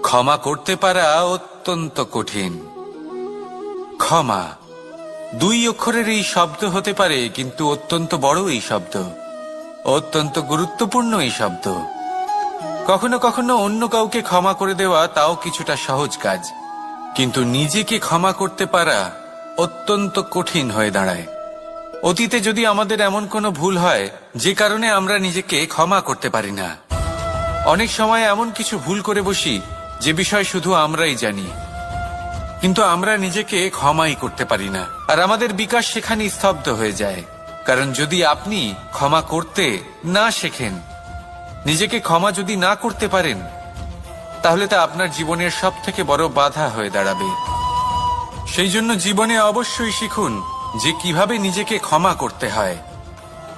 ক্ষমা করতে পারা অত্যন্ত কঠিন। ক্ষমা দুই অক্ষরের এই শব্দ হতে পারে, কিন্তু অত্যন্ত বড় এই শব্দ, অত্যন্ত গুরুত্বপূর্ণ এই শব্দ। কখনো কখনো অন্য কাউকে ক্ষমা করে দেওয়া তাও কিছুটা সহজ কাজ, কিন্তু নিজেকে ক্ষমা করতে পারা অত্যন্ত কঠিন হয়ে দাঁড়ায়। অতীতে যদি আমাদের এমন কোনো ভুল হয় যে কারণে আমরা নিজেকে ক্ষমা করতে পারি না, অনেক সময় এমন কিছু ভুল করে বসি যে বিষয় শুধু আমরাই জানি, কিন্তু আমরা নিজেকে ক্ষমাই করতে পারি না, আর আমাদের বিকাশ সেখানে স্তব্ধ হয়ে যায়। কারণ যদি আপনি ক্ষমা করতে না শেখেন, নিজেকে ক্ষমা যদি না করতে পারেন, তাহলে তা আপনার জীবনের সব থেকে বড় বাধা হয়ে দাঁড়াবে। সেই জন্য জীবনে অবশ্যই শিখুন যে কিভাবে নিজেকে ক্ষমা করতে হয়,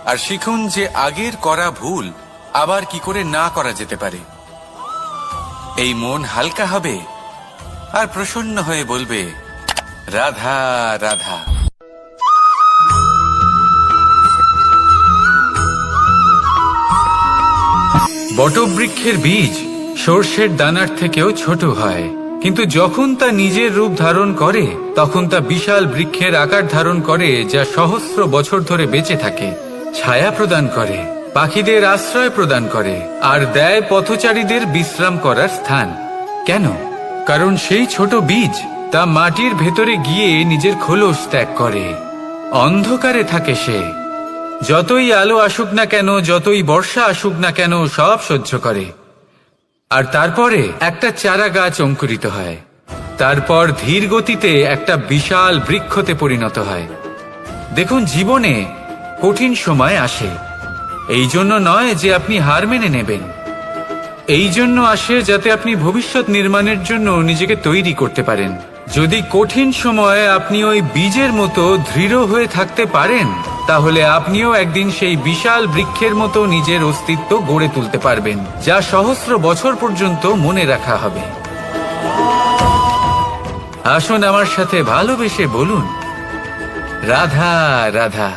আর শিখুন যে আগের করা ভুল আবার কি করে না করা যেতে পারে। এই মন হালকা হবে আর প্রসন্ন হয়ে বলবে রাধা রাধা। বটবৃক্ষের বীজ সর্ষের দানার থেকেও ছোট হয়, কিন্তু যখন তা নিজের রূপ ধারণ করে তখন তা বিশাল বৃক্ষের আকার ধারণ করে, যা সহস্র বছর ধরে বেঁচে থাকে, ছায়া প্রদান করে, পাখিদের আশ্রয় প্রদান করে, আর দেয় পথচারীদের বিশ্রাম করার স্থান। কেন? কারণ সেই ছোট বীজ তা মাটির ভেতরে গিয়ে নিজের খোলস ত্যাগ করে। অন্ধকারে থাকে সে, যতই আলো আসুক না কেন, যতই বর্ষা আসুক না কেন, সব সহ্য করে। আর তারপরে একটা চারা গাছ অঙ্কুরিত হয়, তারপর ধীর গতিতে একটা বিশাল বৃক্ষতে পরিণত হয়। দেখুন, জীবনে কঠিন সময় আসে, এই জন্য নয় যে আপনি হার মেনে নেবেন, এই জন্য আসে যাতে আপনি ভবিষ্যৎ নির্মাণের জন্য নিজেকে তৈরি করতে পারেন। যদি কঠিন সময়ে আপনি ওই বীজের মতো দৃঢ় হয়ে থাকতে পারেন, তাহলে আপনিও একদিন সেই বিশাল বৃক্ষের মতো নিজের অস্তিত্ব গড়ে তুলতে পারবেন, যা সহস্র বছর পর্যন্ত মনে রাখা হবে। আসুন আমার সাথে ভালোবেসে বলুন রাধা রাধা।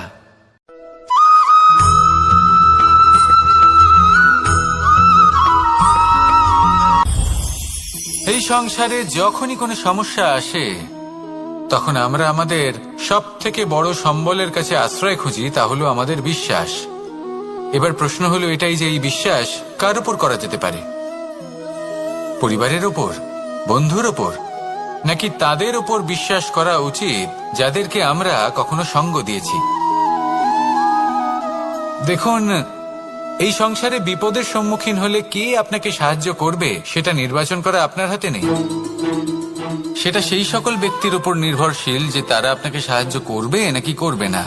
এই সংসারে যখনই কোনো সমস্যা আসে তখন আমরা আমাদের সব থেকে বড় সম্বলের কাছে আশ্রয় খুঁজি, তা হলো আমাদের বিশ্বাস। এবার প্রশ্ন হলো এটাই যে এই বিশ্বাস কার উপর করা যেতে পারে? পরিবারের ওপর, বন্ধুর ওপর, নাকি তাদের ওপর বিশ্বাস করা উচিত যাদেরকে আমরা কখনো সঙ্গ দিয়েছি? দেখুন, এই সংসারে বিপদের সম্মুখীন হলে কে আপনাকে সাহায্য করবে সেটা নির্বাচন করা আপনার হাতে নেই। সেটা সেই সকল ব্যক্তির উপর নির্ভরশীল যে তারা আপনাকে সাহায্য করবে নাকি করবে না।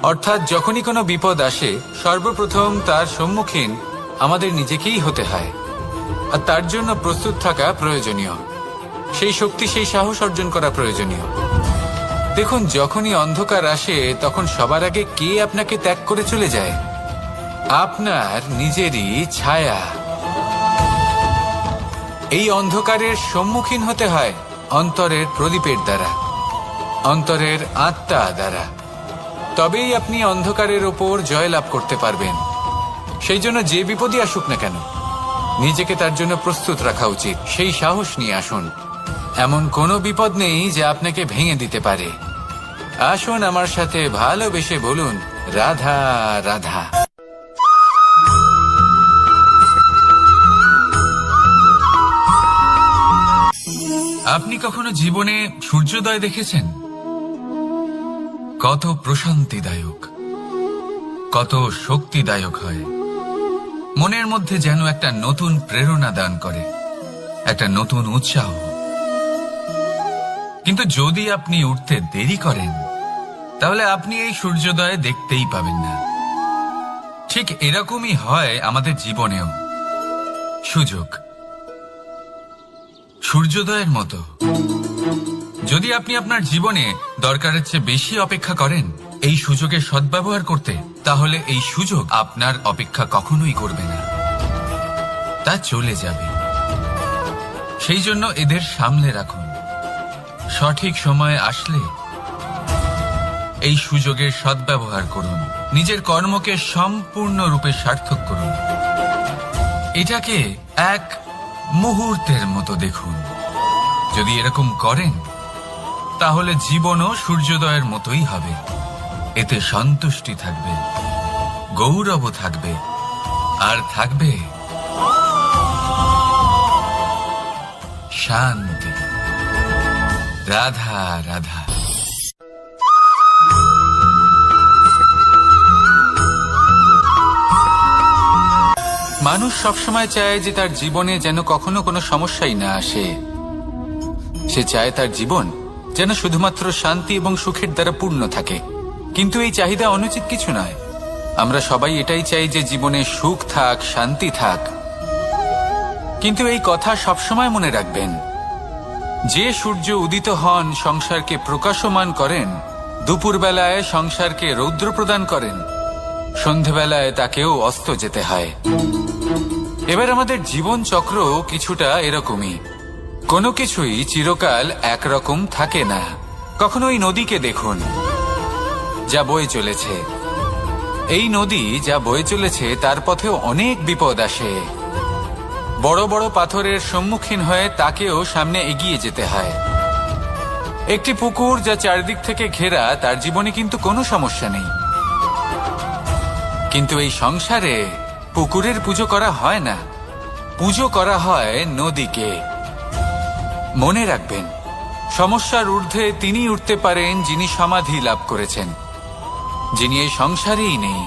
অর্থাৎ যখনই কোনো বিপদ আসে, সর্বপ্রথম তার সম্মুখীন আমাদের নিজেকেই হতে হয়, আর তার জন্য প্রস্তুত থাকা প্রয়োজনীয়। সেই শক্তি, সেই সাহস অর্জন করা প্রয়োজনীয়। দেখুন, যখনই অন্ধকার আসে তখন সবার আগে কে আপনাকে ত্যাগ করে চলে যায়? আপনার নিজেরই ছায়া। এই অন্ধকারের সম্মুখীন হতে হয় অন্তরের প্রদীপের দ্বারা, অন্তরের আত্মা দ্বারা। তবেই আপনি অন্ধকারের ওপর জয়লাভ করতে পারবেন। সেই জন্য যে বিপদই আসুক না কেন, নিজেকে তার জন্য প্রস্তুত রাখা উচিত। সেই সাহস নিয়ে আসুন। এমন কোনো বিপদ নেই যা আপনাকে ভেঙে দিতে পারে। আসুন আমার সাথে ভালোবেসে বলুন, রাধা রাধা। আপনি কখনো জীবনে সূর্যোদয় দেখেছেন? কত প্রশান্তিদায়ক, কত শক্তিদায়ক হয়। মনের মধ্যে যেন একটা নতুন প্রেরণা দান করে, একটা নতুন উৎসাহ। কিন্তু যদি আপনি উঠতে দেরি করেন, তাহলে আপনি এই সূর্যোদয় দেখতেই পাবেন না। ঠিক এরকমই হয় আমাদের জীবনেও। সুযোগ সূর্যোদয়ের মতো। যদি আপনি আপনার জীবনে দরকারের চেয়ে বেশি অপেক্ষা করেন এই সুযোগের সদ্ব্যবহার করতে, তাহলে এই সুযোগ আপনার অপেক্ষা কখনোই করবে না, তা চলে যাবে। সেই জন্য এদের সামলে রাখুন। সঠিক সময় আসলে এই সুযোগের সদ্ব্যবহার করুন। নিজের কর্মকে সম্পূর্ণরূপে সার্থক করুন। এটাকে এক মুহূর্তের মতো দেখুন। যদি এরকম করেন, তাহলে জীবনও সূর্যোদয়ের মতোই হবে। এতে সন্তুষ্টি থাকবে, গৌরবও থাকবে, আর থাকবে শান্তি। রাধা রাধা। মানুষ সবসময় চায় যে তার জীবনে যেন কখনো কোনো সমস্যাই না আসে। সে চায় তার জীবন যেন শুধুমাত্র শান্তি এবং সুখের দ্বারা পূর্ণ থাকে। কিন্তু এই চাহিদা অনুচিত কিছু নয়। আমরা সবাই এটাই চাই যে জীবনে সুখ থাক, শান্তি থাক। কিন্তু এই কথা সবসময় মনে রাখবেন, যে সূর্য উদিত হন সংসারকে প্রকাশমান করেন, দুপুরবেলায় সংসারকে রৌদ্র প্রদান করেন, সন্ধেবেলায় তাকেও অস্ত যেতে হয়। এবার আমাদের জীবন চক্র কিছুটা এরকমই। কোনো কিছুই চিরকাল একরকম থাকে না। কখনো এই নদীকে দেখুন, যা বয়ে চলেছে। এই নদী যা বয়ে চলেছে তার পথেও অনেক বিপদ আসে। বড় বড় পাথরের সম্মুখীন হয়ে তাকেও সামনে এগিয়ে যেতে হয়। একটি পুকুর যা চারদিক থেকে ঘেরা, তার জীবনে কিন্তু কোনো সমস্যা নেই। কিন্তু এই সংসারে পুকুরের পুজো করা হয় না, পুজো করা হয় নদীকে। মনে রাখবেন, সমস্যার ঊর্ধ্বে তিনি উঠতে পারেন যিনি সমাধি লাভ করেছেন, যিনি এই সংসারেই নেই।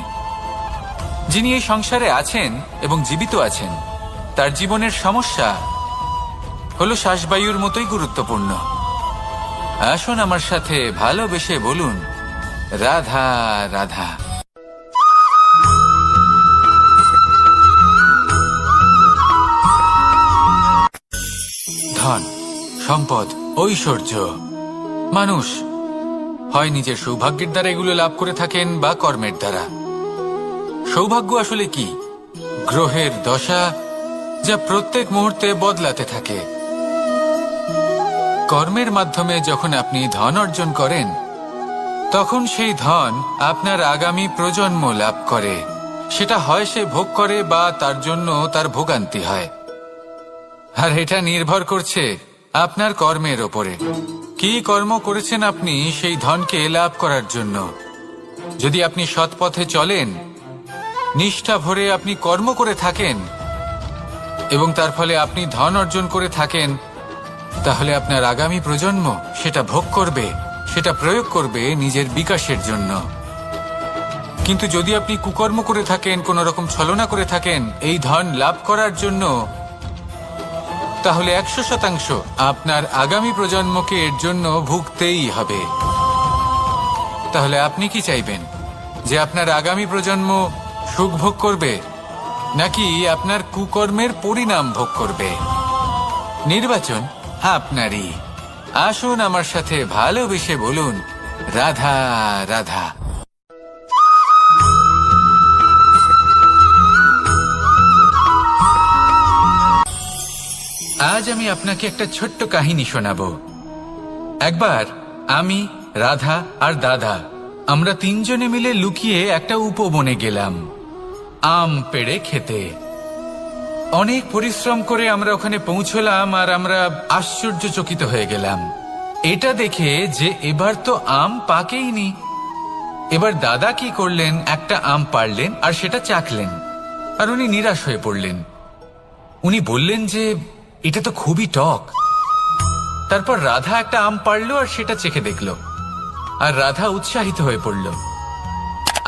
যিনি এই সংসারে আছেন এবং জীবিত আছেন, তার জীবনের সমস্যা হলো শ্বাসবায়ুর মতোই গুরুত্বপূর্ণ। আসুন আমার সাথে ভালোবেসে বলুন, রাধা রাধা। ধন, সম্পদ, ঐশ্বর্য, মানুষ হয় নিজের সৌভাগ্যের দ্বারা এগুলো লাভ করে থাকেন বা কর্মের দ্বারা। সৌভাগ্য আসলে কি? গ্রহের দশা যা প্রত্যেক মুহূর্তে বদলাতে থাকে। কর্মের মাধ্যমে যখন আপনি ধন অর্জন করেন, তখন সেই ধন আপনার আগামী প্রজন্ম লাভ করে। সেটা হয় সে ভোগ করে বা তার জন্য তার ভোগান্তি হয়। আর এটা নির্ভর করছে আপনার কর্মের ওপরে। কি কর্ম করেছেন আপনি সেই ধনকে লাভ করার জন্য? যদি আপনি সৎ পথে চলেন, নিষ্ঠা ভরে আপনি কর্ম করে থাকেন এবং তার ফলে আপনি ধন অর্জন করে থাকেন, তাহলে আপনার আগামী প্রজন্ম সেটা ভোগ করবে, সেটা প্রয়োগ করবে নিজের বিকাশের জন্য। কিন্তু যদি আপনি কুকর্ম করে থাকেন, কোন রকম ছলনা করে থাকেন এই ধন লাভ করার জন্য, তাহলে 100% আপনার আগামী প্রজন্মকে এর জন্য ভুগতেই হবে। তাহলে আপনি কি চাইবেন, যে আপনার আগামী প্রজন্ম সুখ ভোগ করবে নাকি আপনার কুকর্মের পরিণাম ভোগ করবে? নির্বাচন আপনারই। আসুন আমার সাথে ভালোবেসে বলুন, রাধা রাধা। আজ আমি আপনাকে একটা ছোট্ট কাহিনী শোনাবো। একবার আমি, রাধা আর দাদা আমরা তিনজনে মিলে লুকিয়ে একটা উপবনে গেলাম আম পেড়ে খেতে। অনেক পরিশ্রম করে আমরা ওখানে পৌঁছলাম আর আমরা আশ্চর্যচকিত হয়ে গেলাম এটা দেখে যে এবার তো আম পাকেইনি। এবার দাদা কি করলেন, একটা আম পাড়লেন আর সেটা চাখলেন, আর উনি নিরাশ হয়ে পড়লেন। উনি বললেন যে এটা তো খুবই টক। তারপর রাধা একটা আম পাড়লো আর সেটা চেখে দেখলো, আর রাধা উৎসাহিত হয়ে পড়ল।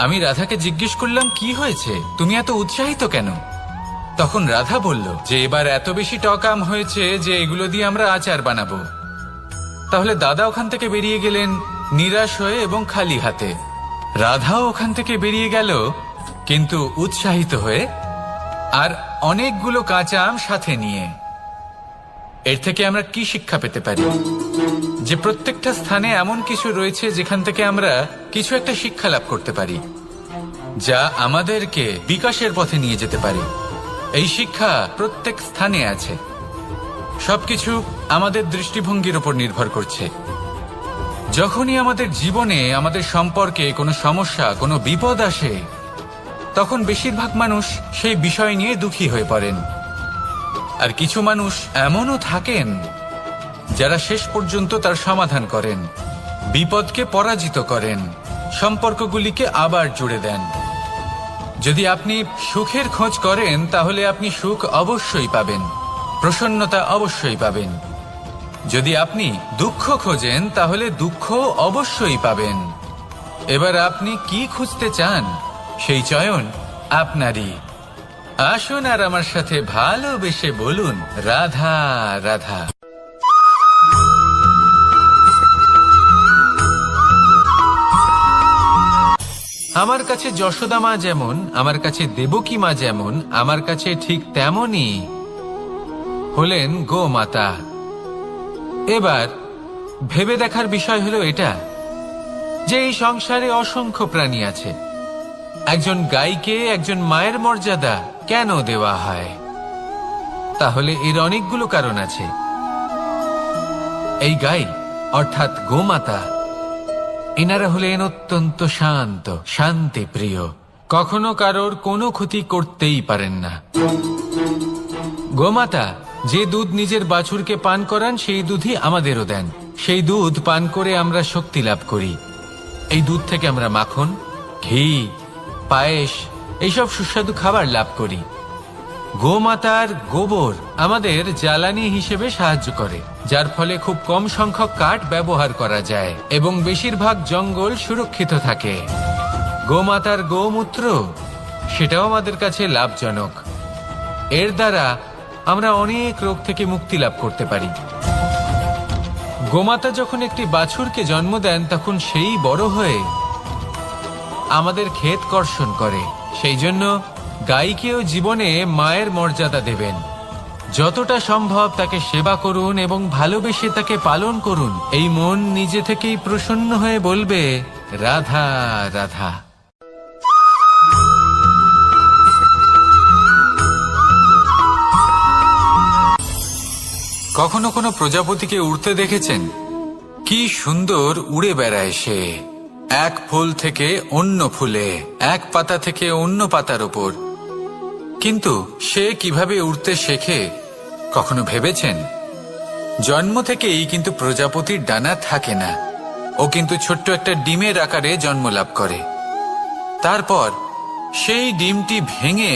আমি রাধাকে জিজ্ঞেস করলাম, কি হয়েছে, তুমি এত উৎসাহিত কেন? তখন রাধা বলল যে এবার এত বেশি টক আম হয়েছে যে এগুলো দিয়ে আমরা আচার বানাবো। তাহলে দাদা ওখান থেকে বেরিয়ে গেলেন নিরাশ হয়ে এবং খালি হাতে। রাধাও ওখান থেকে বেরিয়ে গেল কিন্তু উৎসাহিত হয়ে, আর অনেকগুলো কাঁচা আম সাথে নিয়ে। এর থেকে আমরা কি শিক্ষা পেতে পারি? যে প্রত্যেকটা স্থানে এমন কিছু রয়েছে যেখান থেকে আমরা কিছু একটা শিক্ষা লাভ করতে পারি, যা আমাদেরকে বিকাশের পথে নিয়ে যেতে পারে। এই শিক্ষা প্রত্যেক স্থানে আছে। সবকিছু আমাদের দৃষ্টিভঙ্গির উপর নির্ভর করছে। যখনই আমাদের জীবনে, আমাদের সম্পর্কে কোনো সমস্যা, কোনো বিপদ আসে, তখন বেশিরভাগ মানুষ সেই বিষয় নিয়ে দুঃখী হয়ে পড়েন। আর কিছু মানুষ এমনও থাকেন যারা শেষ পর্যন্ত তার সমাধান করেন, বিপদকে পরাজিত করেন, সম্পর্কগুলিকে আবার জুড়ে দেন। যদি আপনি সুখের খোঁজ করেন তাহলে আপনি সুখ অবশ্যই পাবেন, প্রসন্নতা অবশ্যই পাবেন। যদি আপনি দুঃখ খোঁজেন তাহলে দুঃখ অবশ্যই পাবেন। এবার আপনি কি খুঁজতে চান, সেই চয়ন আপনারই। আসুন আর আমার সাথে ভালোবেসে বলুন, রাধা রাধা। আমার কাছে যশোদা মা যেমন, আমার কাছে দেবকী মা যেমন, আমার কাছে ঠিক তেমনই হলেন গোমাতা। এবার ভেবে দেখার বিষয় হলো এটা, যে এই সংসারে অসংখ্য প্রাণী আছে। একজন গাইকে একজন মায়ের মর্যাদা কেন দেওয়া হয়? তাহলে এর অনেকগুলো কারণ আছে। এই গাই অর্থাৎ গোমাতা, এনারা হলেন অত্যন্ত শান্ত, শান্তি প্রিয়, কখনো কারোর কোনো ক্ষতি করতেই পারেন না। গোমাতা যে দুধ নিজের বাছুরকে পান করান সেই দুধই আমাদেরও দেন। সেই দুধ পান করে আমরা শক্তি লাভ করি। এই দুধ থেকে আমরা মাখন, ঘি, পায়েস, এইসব সুস্বাদু খাবার লাভ করি। গোমাতার গোবর আমাদের জ্বালানি হিসেবে সাহায্য করে, যার ফলে খুব কম সংখ্যক কাঠ ব্যবহার করা যায় এবং বেশিরভাগ জঙ্গল সুরক্ষিত থাকে। গোমাতার গোমূত্র, সেটাও আমাদের কাছে লাভজনক। এর দ্বারা আমরা অনেক রোগ থেকে মুক্তি লাভ করতে পারি। গোমাতা যখন একটি বাছুরকে জন্ম দেন তখন সেই বড় হয়ে আমাদের ক্ষেত কর্ষণ করে। সেই জন্য গাইকেও জীবনে মায়ের মর্যাদা দেবেন। যতটা সম্ভব তাকে সেবা করুন এবং ভালোবেসে তাকে পালন করুন। এই মন নিজে থেকেই প্রসন্ন হয়ে বলবে, রাধা রাধা। কখনো কোনো প্রজাপতিকে উড়তে দেখেছেন? কি সুন্দর উড়ে বেড়ায় সে, এক ফুল থেকে অন্য ফুলে, এক পাতা থেকে অন্য পাতার উপর। কিন্তু সে কিভাবে উড়তে শেখে কখনো ভেবেছেন? জন্ম থেকেই কিন্তু প্রজাপতির ডানা থাকে না। ও কিন্তু ছোট্ট একটা ডিমের আকারে জন্ম লাভ করে। তারপর সেই ডিমটি ভেঙে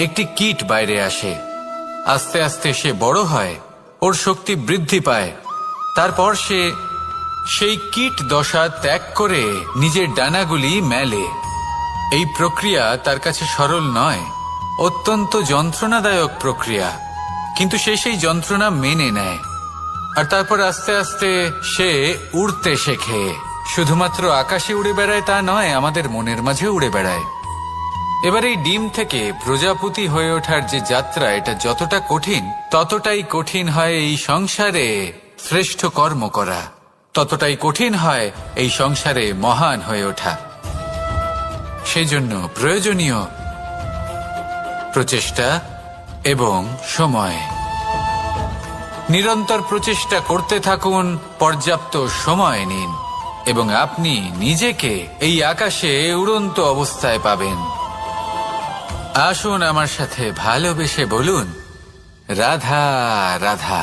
একটি কীট বাইরে আসে। আস্তে আস্তে সে বড় হয়, ওর শক্তি বৃদ্ধি পায়। তারপর সে সেই কীট দশা ত্যাগ করে নিজের ডানাগুলি মেলে। এই প্রক্রিয়া তার কাছে সরল নয়, অত্যন্ত যন্ত্রণাদায়ক প্রক্রিয়া, কিন্তু সে সেই যন্ত্রণা মেনে নেয়। আর তারপর আস্তে আস্তে সে উড়তে শেখে। শুধুমাত্র আকাশে উড়ে বেড়ায় তা নয়, আমাদের মনের মাঝে উড়ে বেড়ায়। এবার এই ডিম থেকে প্রজাপতি হয়ে ওঠার যে যাত্রা, এটা যতটা কঠিন, ততটাই কঠিন হয় এই সংসারে শ্রেষ্ঠ কর্ম করা, ততটাই কঠিন হয় এই সংসারে মহান হয়ে ওঠা। সেই জন্য প্রয়োজনীয় প্রচেষ্টা এবং সময়। নিরন্তর প্রচেষ্টা করতে থাকুন, পর্যাপ্ত সময় নিন, এবং আপনি নিজেকে এই আকাশে উড়ন্ত অবস্থায় পাবেন। আসুন আমার সাথে ভালোবেসে বলুন, রাধা রাধা।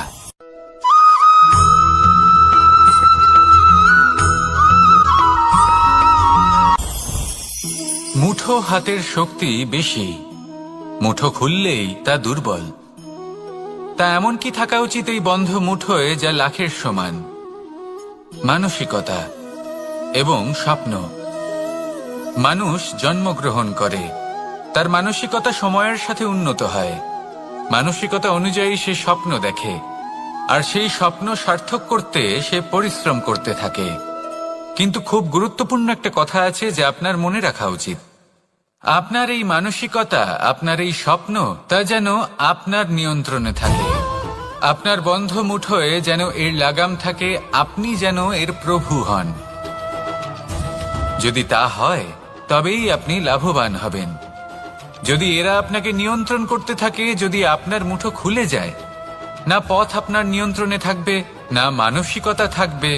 মুঠো হাতের শক্তি বেশি, মুঠো খুললেই তা দুর্বল। তা এমন কি থাকা উচিত এই বন্ধ মুঠোয় যা লাখের সমান? মানসিকতা এবং স্বপ্ন। মানুষ জন্মগ্রহণ করে, তার মানসিকতা সময়ের সাথে উন্নত হয়। মানসিকতা অনুযায়ী সে স্বপ্ন দেখে, আর সেই স্বপ্ন সার্থক করতে সে পরিশ্রম করতে থাকে। কিন্তু খুব গুরুত্বপূর্ণ একটা কথা আছে যা আপনার মনে রাখা উচিত। আপনার এই মানসিকতা, আপনার এই স্বপ্ন, তা যেন আপনার নিয়ন্ত্রণে থাকে। আপনার বন্ধ মুঠোয় যেন এর লাগাম থাকে, আপনি যেন এর প্রভু হন। যদি তা হয় তবেই আপনি লাভবান হবেন। যদি এরা আপনাকে নিয়ন্ত্রণ করতে থাকে, যদি আপনার মুঠো খুলে যায়, না পথ আপনার নিয়ন্ত্রণে থাকবে, না মানসিকতা থাকবে,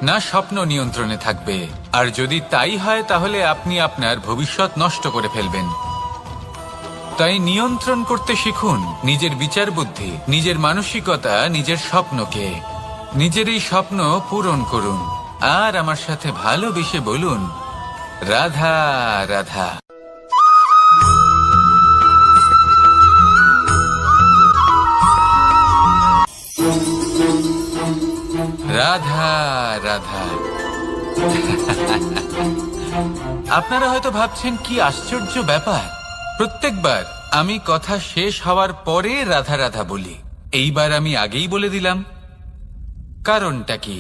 না স্বপ্ন নিয়ন্ত্রণে থাকবে। আর যদি তাই হয় তাহলে আপনি আপনার ভবিষ্যৎ নষ্ট করে ফেলবেন। তাই নিয়ন্ত্রণ করতে শিখুন নিজের বিচার বুদ্ধি, নিজের মানসিকতা, নিজের স্বপ্নকে। নিজের এই স্বপ্ন পূরণ করুন, আর আমার সাথে ভালোবেসে বলুন, রাধা রাধা। রাধা রাধা। আপনারা হয়তো ভাবছেন কি আশ্চর্য ব্যাপার, প্রত্যেকবার আমি কথা শেষ হওয়ার পরে রাধা রাধা বলি। এইবার আমি আগেই বলে দিলাম। কারণটা কি?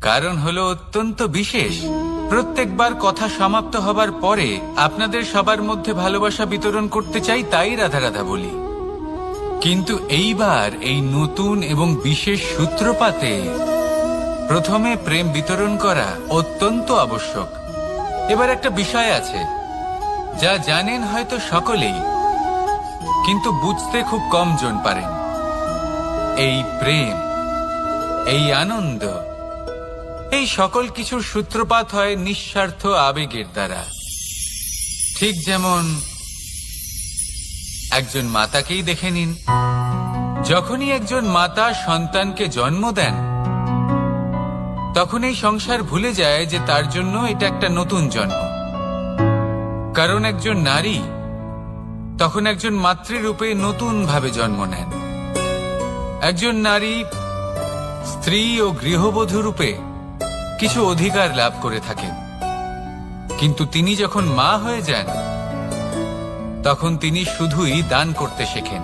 কারণ হলো অত্যন্ত বিশেষ। প্রত্যেকবার কথা সমাপ্ত হবার পরে আপনাদের সবার মধ্যে ভালোবাসা বিতরণ করতে চাই, তাই রাধা রাধা বলি। কিন্তু এইবার এই নতুন এবং বিশেষ সূত্রপাতে প্রথমে প্রেম বিতরণ করা অত্যন্ত আবশ্যক। এবার একটা বিষয় আছে যা জানেন হয়তো সকলেই, কিন্তু বুঝতে খুব কম জন পারেন। এই প্রেম, এই আনন্দ, এই সকল কিছুর সূত্রপাত হয় নিঃস্বার্থ আবেগের দ্বারা। ঠিক যেমন একজন মাতাকেই দেখে নিন। যখনই একজন মাতা সন্তানকে জন্ম দেন, তখন এই সংসার ভুলে যায় যে তার জন্য এটা একটা নতুন জন্ম। কারণ একজন নারী তখন একজন মাতৃরূপে নতুন ভাবে জন্ম নেন। একজন নারী স্ত্রী ও গৃহবধূ রূপে কিছু অধিকার লাভ করে থাকেন, কিন্তু তিনি যখন মা হয়ে যান, তখন তিনি শুধুই দান করতে শেখেন।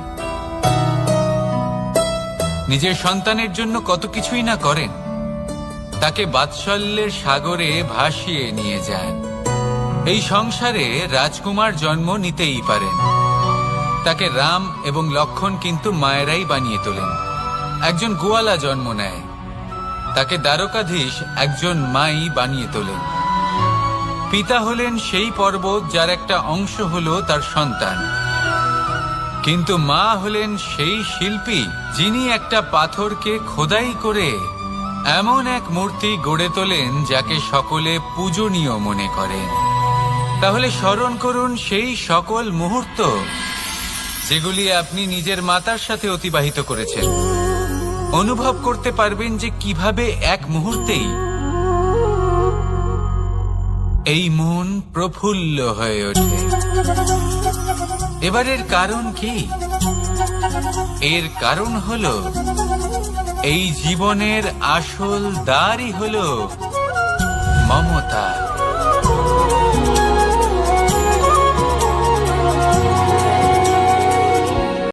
নিজের সন্তানের জন্য কত কিছুই না করেন, তাকে বাৎসল্যের সাগরে ভাসিয়ে নিয়ে যান। এই সংসারে রাজকুমার জন্ম নিতেই পারেন, তাকে রাম এবং লক্ষণ কিন্তু মায়েরাই বানিয়ে তোলেন। একজন গোয়ালা জন্ম নেয়, তাকে দ্বারকাধীশ একজন মাই বানিয়ে তোলেন। পিতা হলেন সেই পর্বত যার একটা অংশ হলো তার সন্তান, কিন্তু মা হলেন সেই শিল্পী যিনি একটা পাথরকে খোদাই করে এমন এক মূর্তি গড়ে তোলেন যাকে সকলে পূজনীয় মনে করেন। তাহলে স্মরণ করুন সেই সকল মুহূর্ত যেগুলি আপনি নিজের মাতার সাথে অতিবাহিত করেছেন। অনুভব করতে পারবেন যে কিভাবে এক মুহূর্তেই এই মন প্রফুল্ল হয়ে ওঠে। এবারের কারণ কি? এর কারণ হলো এই জীবনের আসল দ্বারই হলো মমতা।